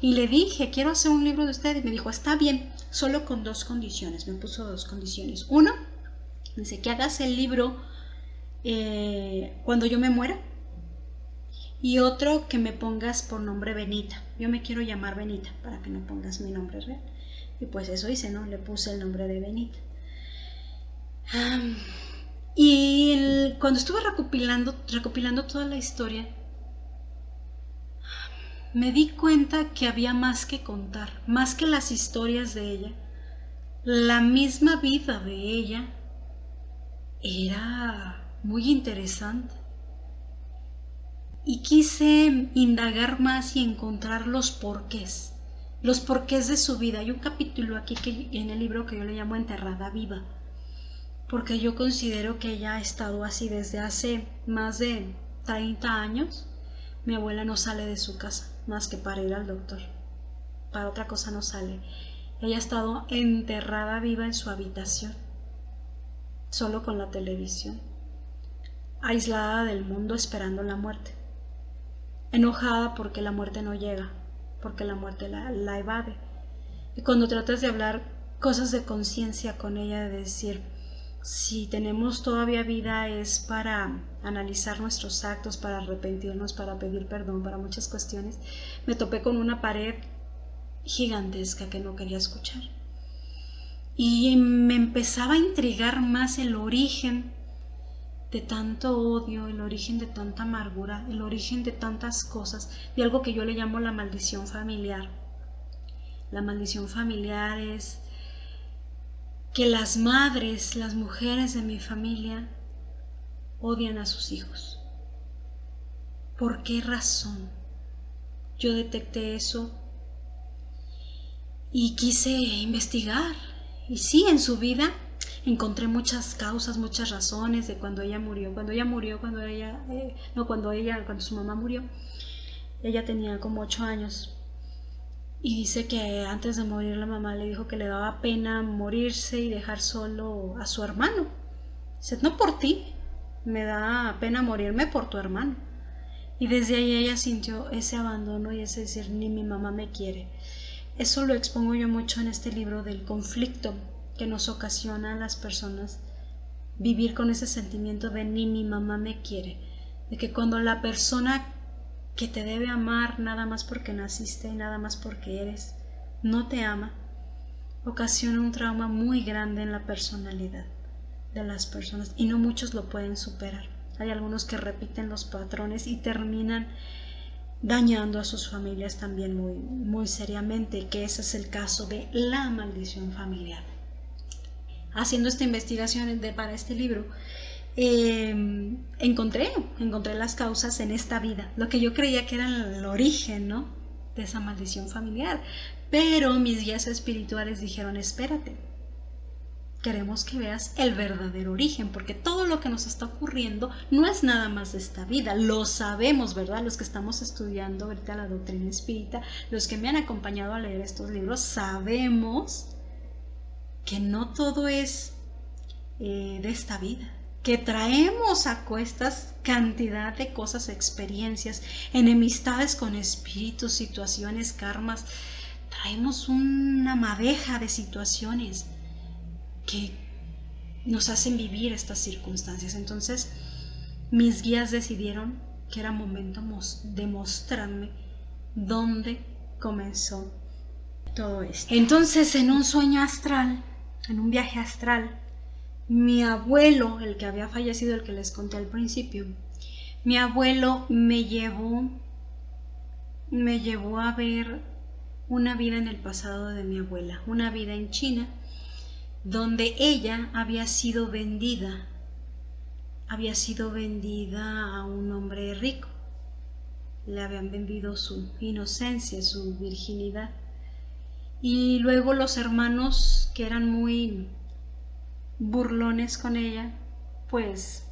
Y le dije, quiero hacer un libro de usted. Y me dijo, está bien, solo con 2 condiciones. Me puso 2 condiciones. Uno, dice, que hagas el libro cuando yo me muera. Y otro, que me pongas por nombre Benita. Yo me quiero llamar Benita, para que no pongas mi nombre real. Y pues eso hice, ¿no? Le puse el nombre de Benita. Cuando estuve recopilando toda la historia, me di cuenta que había más que contar, más que las historias de ella. La misma vida de ella era muy interesante. Y quise indagar más y encontrar los porqués de su vida. Hay un capítulo aquí en el libro que yo le llamo Enterrada Viva, porque yo considero que ella ha estado así desde hace más de 30 años. Mi abuela no sale de su casa más que para ir al doctor. Para otra cosa no sale. Ella ha estado enterrada viva en su habitación, solo con la televisión, aislada del mundo, esperando la muerte, enojada porque la muerte no llega, porque la muerte la evade. Y cuando tratas de hablar cosas de conciencia con ella, de decir, si tenemos todavía vida es para analizar nuestros actos, para arrepentirnos, para pedir perdón, para muchas cuestiones, me topé con una pared gigantesca que no quería escuchar. Y me empezaba a intrigar más el origen de tanto odio, el origen de tanta amargura, el origen de tantas cosas, de algo que yo le llamo la maldición familiar. La maldición familiar es que las madres, las mujeres de mi familia odian a sus hijos. ¿Por qué razón? Yo detecté eso y quise investigar. Y sí, en su vida encontré muchas causas, muchas razones de cuando su mamá murió. Ella tenía como 8 años. Y dice que antes de morir la mamá le dijo que le daba pena morirse y dejar solo a su hermano. Dice, no por ti, me da pena morirme por tu hermano. Y desde ahí ella sintió ese abandono y ese decir, ni mi mamá me quiere. Eso lo expongo yo mucho en este libro del conflicto que nos ocasiona a las personas vivir con ese sentimiento de ni mi mamá me quiere. De que cuando la persona que te debe amar nada más porque naciste y nada más porque eres, no te ama, ocasiona un trauma muy grande en la personalidad de las personas y no muchos lo pueden superar. Hay algunos que repiten los patrones y terminan dañando a sus familias también muy, muy seriamente, que ese es el caso de la maldición familiar. Haciendo esta investigación para este libro, encontré las causas en esta vida, lo que yo creía que era el origen, ¿no?, de esa maldición familiar, pero mis guías espirituales dijeron, espérate, queremos que veas el verdadero origen, porque todo lo que nos está ocurriendo no es nada más de esta vida, lo sabemos, ¿verdad? Los que estamos estudiando ahorita la doctrina espírita, los que me han acompañado a leer estos libros, sabemos que no todo es de esta vida, que traemos a cuestas cantidad de cosas, experiencias, enemistades con espíritus, situaciones, karmas. Traemos una madeja de situaciones que nos hacen vivir estas circunstancias. Entonces mis guías decidieron que era momento de mostrarme dónde comenzó todo esto. Entonces, en un sueño astral, en un viaje astral, mi abuelo, el que había fallecido, el que les conté al principio, mi abuelo me llevó a ver una vida en el pasado de mi abuela, una vida en China, donde ella había sido vendida a un hombre rico. Le habían vendido su inocencia, su virginidad, Y luego los hermanos, que eran muy burlones con ella, pues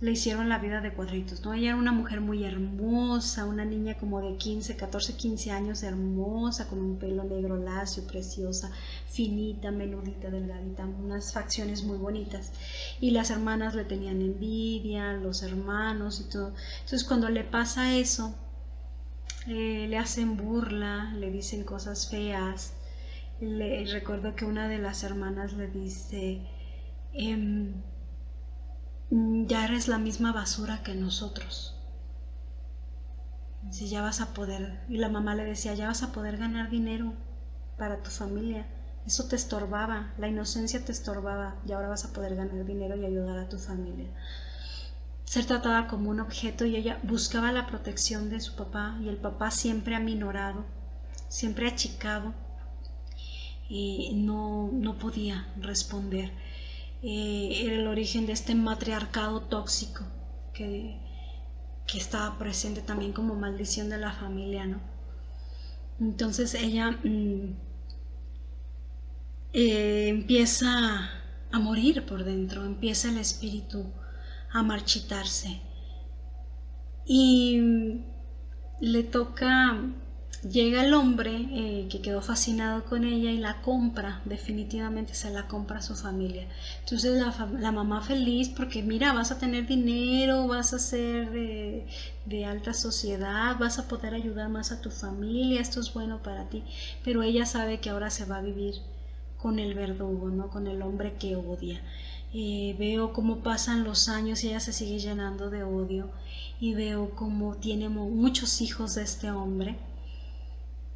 le hicieron la vida de cuadritos, ¿no? Ella era una mujer muy hermosa, una niña como de 14, 15 años, hermosa, con un pelo negro lacio, preciosa, finita, menudita, delgadita, unas facciones muy bonitas. Y las hermanas le tenían envidia, los hermanos y todo. Entonces cuando le pasa eso, le hacen burla, le dicen cosas feas. Recuerdo que una de las hermanas le dice, ya eres la misma basura que nosotros. Si ya vas a poder, y la mamá le decía, ya vas a poder ganar dinero para tu familia. Eso te estorbaba, la inocencia te estorbaba, y ahora vas a poder ganar dinero y ayudar a tu familia. Ser tratada como un objeto, y ella buscaba la protección de su papá, y el papá siempre aminorado, siempre achicado, y no podía responder. Era el origen de este matriarcado tóxico que estaba presente también como maldición de la familia, ¿no? Entonces ella empieza a morir por dentro, empieza el espíritu a marchitarse y le toca, llega el hombre que quedó fascinado con ella y la compra, definitivamente se la compra a su familia. Entonces la mamá feliz porque mira, vas a tener dinero, vas a ser de alta sociedad, vas a poder ayudar más a tu familia, esto es bueno para ti, pero ella sabe que ahora se va a vivir con el verdugo, ¿no? Con el hombre que odia. Veo cómo pasan los años y ella se sigue llenando de odio y veo cómo tiene muchos hijos de este hombre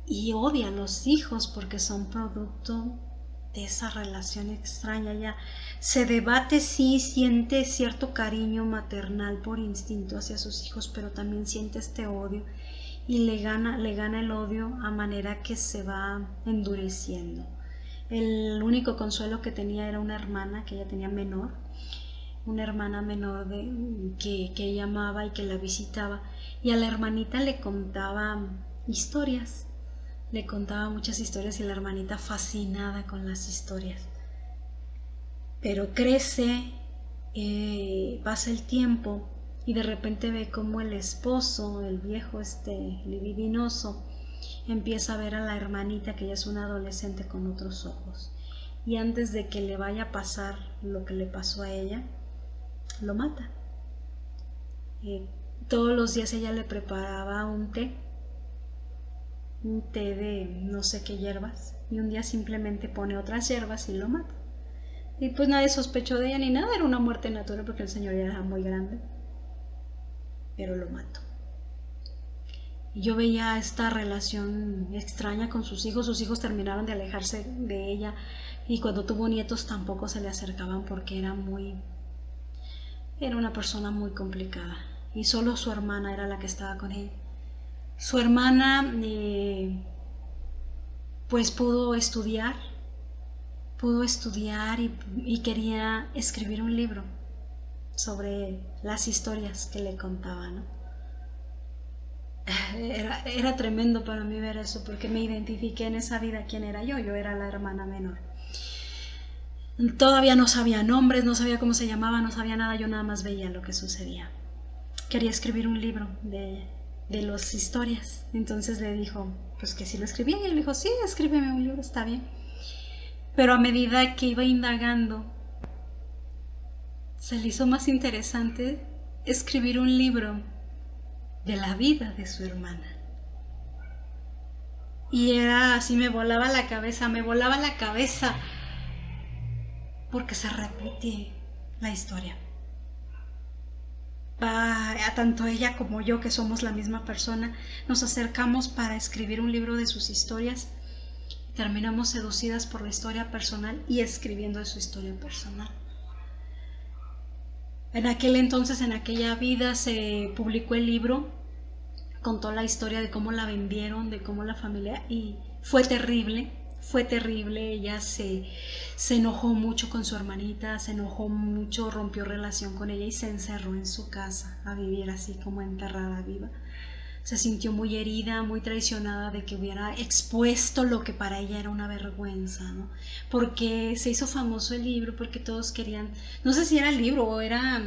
y odia a los hijos porque son producto de esa relación extraña. Ella se debate, sí, siente cierto cariño maternal por instinto hacia sus hijos, pero también siente este odio y le gana el odio a manera que se va endureciendo. El único consuelo que tenía era una hermana que ella tenía menor, una hermana menor que ella amaba y que la visitaba, y a la hermanita le contaba historias, le contaba muchas historias y la hermanita fascinada con las historias. Pero crece, pasa el tiempo y de repente ve como el esposo, el viejo libidinoso, empieza a ver a la hermanita, que ella es una adolescente, con otros ojos, y antes de que le vaya a pasar lo que le pasó a ella, lo mata. Todos los días ella le preparaba un té de no sé qué hierbas, y un día simplemente pone otras hierbas y lo mata. Y pues nadie sospechó de ella ni nada, era una muerte natural porque el señor ya era muy grande, pero lo mató. Y yo veía esta relación extraña con sus hijos terminaron de alejarse de ella, y cuando tuvo nietos tampoco se le acercaban porque era una persona muy complicada, y solo su hermana era la que estaba con él. Su hermana pues pudo estudiar y quería escribir un libro sobre las historias que le contaba, ¿no? Era tremendo para mí ver eso, porque me identifiqué en esa vida quién era yo era la hermana menor. Todavía no sabía nombres, no sabía cómo se llamaba, no sabía nada, yo nada más veía lo que sucedía. Quería escribir un libro de las historias, entonces le dijo, pues que si lo escribía, y él dijo, sí, escríbeme un libro, está bien. Pero a medida que iba indagando, se le hizo más interesante escribir un libro de la vida de su hermana. Y era así, me volaba la cabeza, porque se repite la historia. Tanto ella como yo, que somos la misma persona, nos acercamos para escribir un libro de sus historias, terminamos seducidas por la historia personal y escribiendo de su historia personal. En aquel entonces, en aquella vida, se publicó el libro, contó la historia de cómo la vendieron, de cómo la familia, y fue terrible, ella se enojó mucho con su hermanita, se enojó mucho, rompió relación con ella y se encerró en su casa a vivir así como enterrada viva. se sintió muy herida, muy traicionada de que hubiera expuesto lo que para ella era una vergüenza, ¿no? Porque se hizo famoso el libro, porque todos querían, no sé si era el libro o era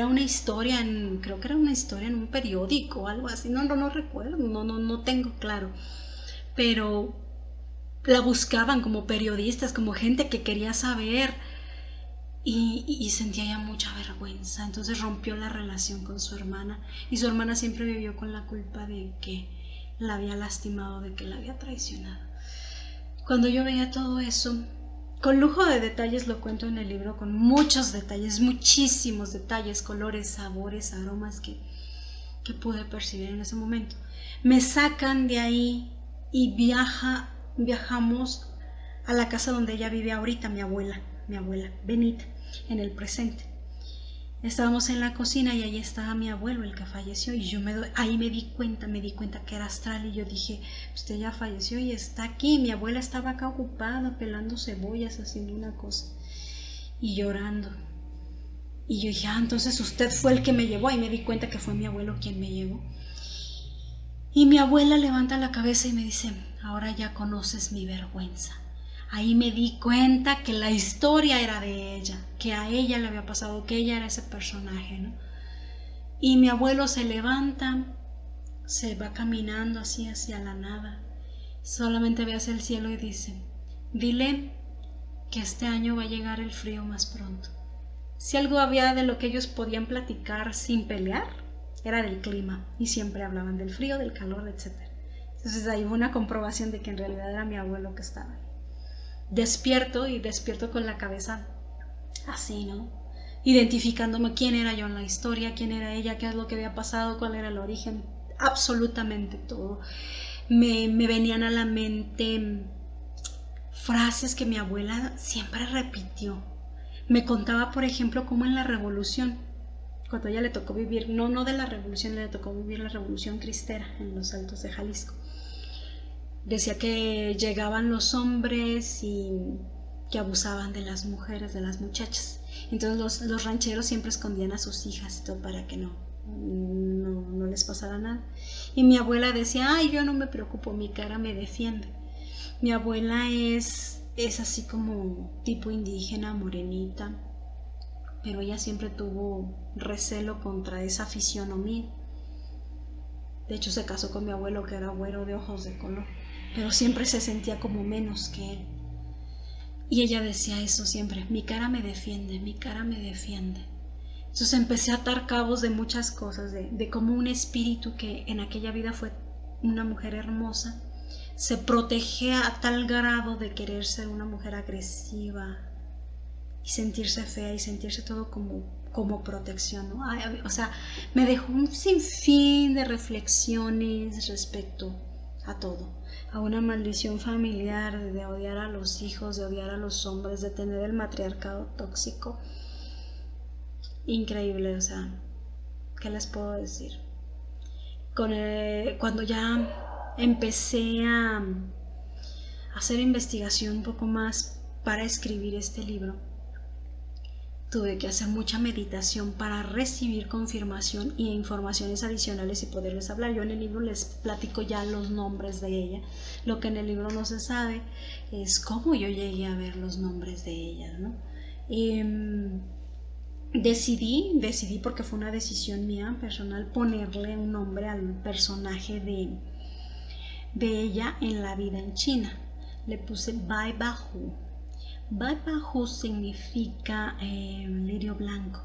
una historia, creo que era una historia en un periódico o algo así, no recuerdo, no tengo claro, pero la buscaban como periodistas, como gente que quería saber. Y sentía ya mucha vergüenza, entonces rompió la relación con su hermana y su hermana siempre vivió con la culpa de que la había lastimado, de que la había traicionado. Cuando yo veía todo eso, con lujo de detalles lo cuento en el libro, con muchos detalles, muchísimos detalles, colores, sabores, aromas que pude percibir en ese momento, me sacan de ahí y viajamos a la casa donde ella vive ahorita, mi abuela Benita, en el presente. Estábamos en la cocina y ahí estaba mi abuelo, el que falleció, y ahí me di cuenta que era astral, y yo dije, usted ya falleció y está aquí. Mi abuela estaba acá ocupada pelando cebollas, haciendo una cosa y llorando, y yo dije, entonces usted fue el que me llevó, y me di cuenta que fue mi abuelo quien me llevó. Y mi abuela levanta la cabeza y me dice, ahora ya conoces mi vergüenza. Ahí me di cuenta que la historia era de ella, que a ella le había pasado, que ella era ese personaje, ¿no? Y mi abuelo se levanta, se va caminando así hacia la nada, solamente ve hacia el cielo y dice, dile que este año va a llegar el frío más pronto. Si algo había de lo que ellos podían platicar sin pelear, era del clima, y siempre hablaban del frío, del calor, etc. Entonces ahí hubo una comprobación de que en realidad era mi abuelo que estaba ahí. Despierto con la cabeza así, ¿no? Identificándome quién era yo en la historia, quién era ella, qué es lo que había pasado, cuál era el origen, absolutamente todo. Me venían a la mente frases que mi abuela siempre repitió. Me contaba, por ejemplo, cómo en la revolución, cuando a ella le tocó vivir, no de la revolución, le tocó vivir la revolución cristera en los Altos de Jalisco. Decía que llegaban los hombres y que abusaban de las mujeres, de las muchachas. Entonces los rancheros siempre escondían a sus hijas y todo para que no les pasara nada. Y mi abuela decía, ay, yo no me preocupo, mi cara me defiende. Mi abuela es así como tipo indígena, morenita, pero ella siempre tuvo recelo contra esa fisionomía. De hecho se casó con mi abuelo, que era güero de ojos de color, pero siempre se sentía como menos que él. Y ella decía eso siempre, mi cara me defiende, mi cara me defiende. Entonces empecé a atar cabos de muchas cosas, de cómo un espíritu que en aquella vida fue una mujer hermosa, se protegía a tal grado de querer ser una mujer agresiva y sentirse fea y sentirse todo como protección, ¿no? O sea, me dejó un sinfín de reflexiones respecto a todo, a una maldición familiar, de odiar a los hijos, de odiar a los hombres, de tener el matriarcado tóxico. Increíble, o sea, ¿qué les puedo decir? Cuando ya empecé a hacer investigación un poco más para escribir este libro, tuve que hacer mucha meditación para recibir confirmación e informaciones adicionales y poderles hablar. Yo en el libro les platico ya los nombres de ella. Lo que en el libro no se sabe es cómo yo llegué a ver los nombres de ella, ¿no? Decidí, porque fue una decisión mía personal, ponerle un nombre al personaje de ella en la vida en China. Le puse Bai Bahu. Bai Bahu significa lirio blanco.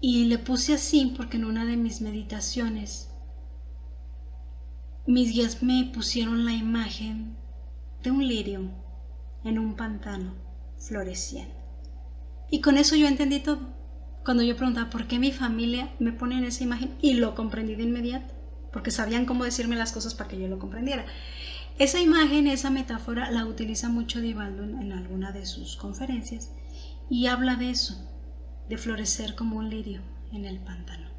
Y le puse así porque en una de mis meditaciones mis guías me pusieron la imagen de un lirio en un pantano floreciendo. Y con eso yo entendí todo. Cuando yo preguntaba por qué mi familia me pone en esa imagen, y lo comprendí de inmediato, porque sabían cómo decirme las cosas para que yo lo comprendiera. Esa imagen, esa metáfora la utiliza mucho Divaldo en alguna de sus conferencias y habla de eso, de florecer como un lirio en el pantano.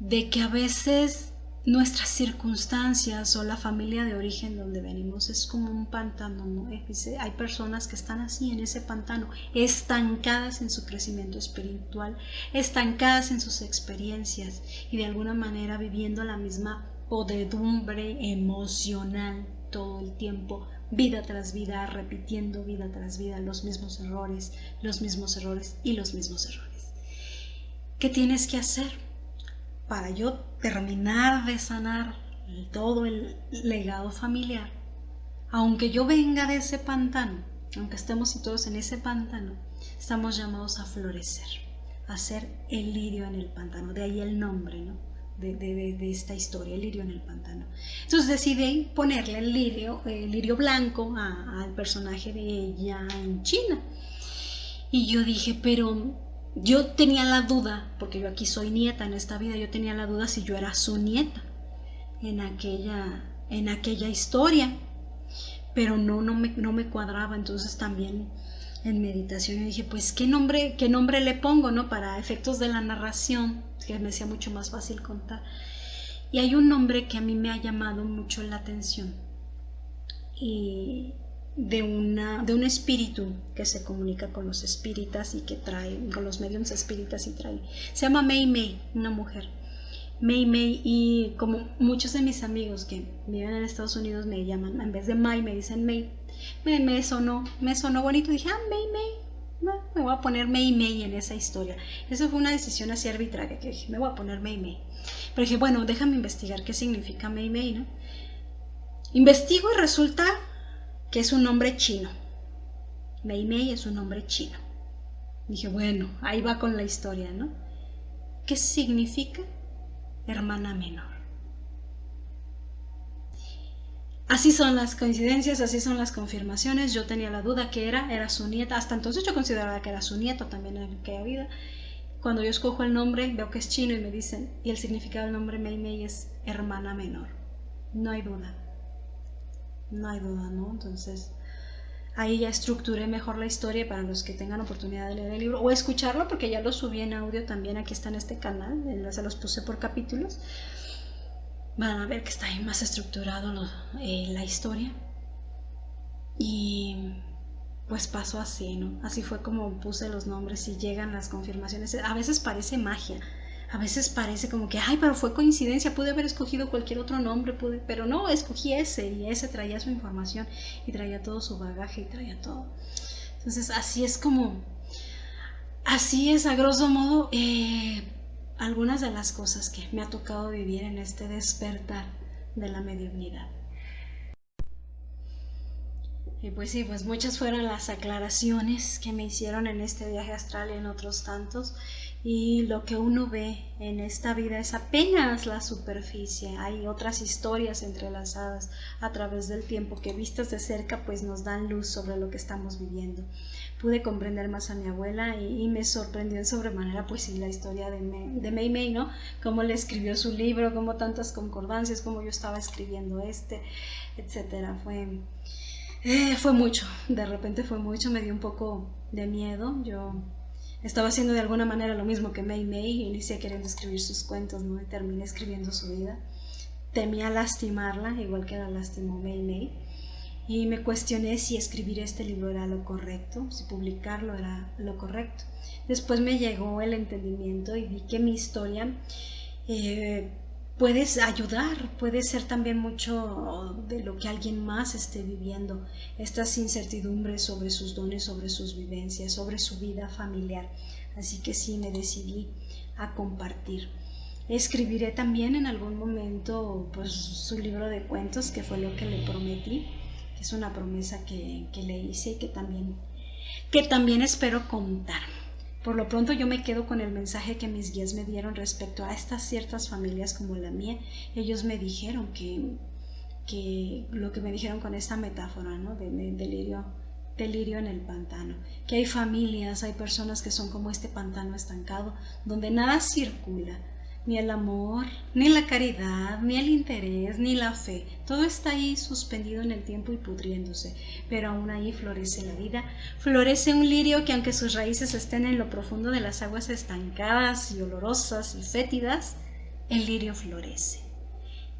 De que a veces nuestras circunstancias o la familia de origen donde venimos es como un pantano, ¿no? Hay personas que están así en ese pantano, estancadas en su crecimiento espiritual, estancadas en sus experiencias y de alguna manera viviendo la misma podredumbre emocional todo el tiempo, vida tras vida, repitiendo vida tras vida los mismos errores y los mismos errores. ¿Qué tienes que hacer para yo terminar de sanar todo el legado familiar? Aunque yo venga de ese pantano, aunque estemos todos en ese pantano, estamos llamados a florecer, a ser el lirio en el pantano. De ahí el nombre, ¿no? de esta historia, el lirio en el pantano. Entonces decidí ponerle el lirio blanco al personaje de ella en China. Y yo dije, pero yo tenía la duda, porque yo aquí soy nieta en esta vida, yo tenía la duda si yo era su nieta en aquella historia, pero no me cuadraba. Entonces también en meditación yo dije, pues qué nombre le pongo, ¿no? Para efectos de la narración, que me sea mucho más fácil contar. Y hay un nombre que a mí me ha llamado mucho la atención, y de un espíritu que se comunica con los espíritas y que trae, con los mediums espíritas y trae. Se llama Mei Mei, una mujer. Mei Mei, y como muchos de mis amigos que viven en Estados Unidos me llaman, en vez de Mai me dicen Mei. Me sonó bonito, dije, Mei Mei. No, me voy a poner Mei Mei en esa historia. Eso fue una decisión así arbitraria que dije, me voy a poner Mei Mei. Pero dije, bueno, déjame investigar qué significa Mei Mei, ¿no? Investigo y resulta que es un nombre chino. Mei Mei es un nombre chino. Dije, bueno, ahí va con la historia, ¿no? ¿Qué significa hermana menor? Así son las coincidencias, así son las confirmaciones. Yo tenía la duda que era su nieta. Hasta entonces yo consideraba que era su nieto también en aquella vida. Cuando yo escojo el nombre, veo que es chino y me dicen, y el significado del nombre Mei Mei es hermana menor. No hay duda, ¿no? Entonces ahí ya estructuré mejor la historia para los que tengan oportunidad de leer el libro o escucharlo, porque ya lo subí en audio también, aquí está en este canal, se los puse por capítulos. Van a ver que está ahí más estructurado la historia. Y pues pasó así, ¿no? Así fue como puse los nombres y llegan las confirmaciones. A veces parece magia, a veces parece como que, pero fue coincidencia, pude haber escogido cualquier otro nombre, pero no, escogí ese, y ese traía su información y traía todo su bagaje y traía todo. Entonces así es a grosso modo algunas de las cosas que me ha tocado vivir en este despertar de la mediunidad. Y pues sí, pues muchas fueron las aclaraciones que me hicieron en este viaje astral y en otros tantos. Y lo que uno ve en esta vida es apenas la superficie. Hay otras historias entrelazadas a través del tiempo que, vistas de cerca, pues nos dan luz sobre lo que estamos viviendo. Pude comprender más a mi abuela y me sorprendió en sobremanera, pues sí, la historia de Mei Mei, ¿no? Cómo le escribió su libro, cómo tantas concordancias, cómo yo estaba escribiendo etcétera. Fue mucho, de repente fue mucho, me dio un poco de miedo. Yo estaba haciendo de alguna manera lo mismo que Mei Mei, inicié queriendo escribir sus cuentos, ¿no? Y terminé escribiendo su vida. Temía lastimarla, igual que la lastimó Mei Mei. Y me cuestioné si escribir este libro era lo correcto, si publicarlo era lo correcto. Después me llegó el entendimiento y vi que mi historia puede ayudar, puede ser también mucho de lo que alguien más esté viviendo, estas incertidumbres sobre sus dones, sobre sus vivencias, sobre su vida familiar. Así que sí, me decidí a compartir. Escribiré también en algún momento pues su libro de cuentos, que fue lo que le prometí. Es una promesa que le hice y que también espero contar. Por lo pronto yo me quedo con el mensaje que mis guías me dieron respecto a estas ciertas familias como la mía. Ellos me dijeron que lo que me dijeron con esta metáfora, ¿no? de delirio en el pantano, que hay familias, hay personas que son como este pantano estancado, donde nada circula, ni el amor, ni la caridad, ni el interés, ni la fe. Todo está ahí suspendido en el tiempo y pudriéndose, pero aún ahí florece la vida. Florece un lirio que, aunque sus raíces estén en lo profundo de las aguas estancadas y olorosas y fétidas, el lirio florece.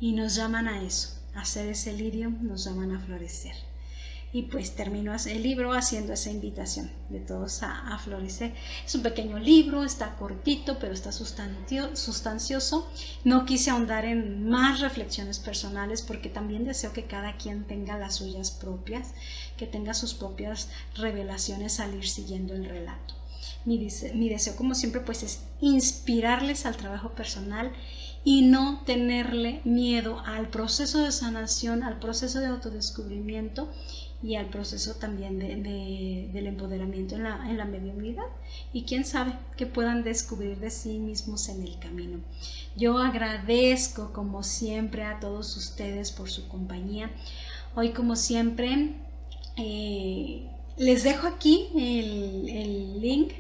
y nos llaman a eso, a ser ese lirio, nos llaman a florecer. Y pues termino el libro haciendo esa invitación de todos a florecer. Es un pequeño libro, está cortito, pero está sustancioso. No quise ahondar en más reflexiones personales porque también deseo que cada quien tenga las suyas propias, que tenga sus propias revelaciones al ir siguiendo el relato. Mi deseo, como siempre, pues es inspirarles al trabajo personal y no tenerle miedo al proceso de sanación, al proceso de autodescubrimiento y al proceso también del empoderamiento en la mediunidad, y quién sabe que puedan descubrir de sí mismos en el camino. Yo agradezco como siempre a todos ustedes por su compañía. Hoy como siempre les dejo aquí el link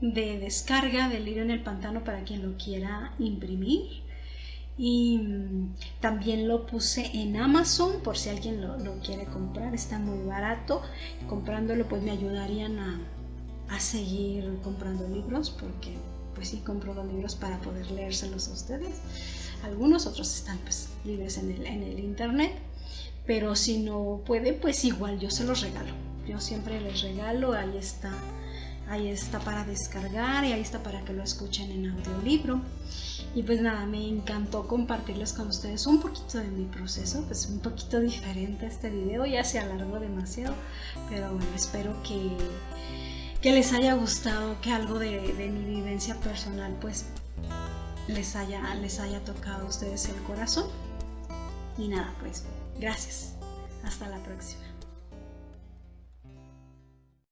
de descarga del Lirio en el Pantano para quien lo quiera imprimir. Y también lo puse en Amazon por si alguien lo quiere comprar, está muy barato. Comprándolo pues me ayudarían a seguir comprando libros, porque pues sí compro los libros para poder leérselos a ustedes. Algunos otros están pues libres en el internet, pero si no puede pues igual yo se los regalo. Yo siempre les regalo, ahí está para descargar y ahí está para que lo escuchen en audiolibro. Y pues nada, me encantó compartirles con ustedes un poquito de mi proceso, pues un poquito diferente este video, ya se alargó demasiado, pero bueno, espero que les haya gustado, que algo de mi vivencia personal pues les haya tocado a ustedes el corazón. Y nada, pues gracias, hasta la próxima.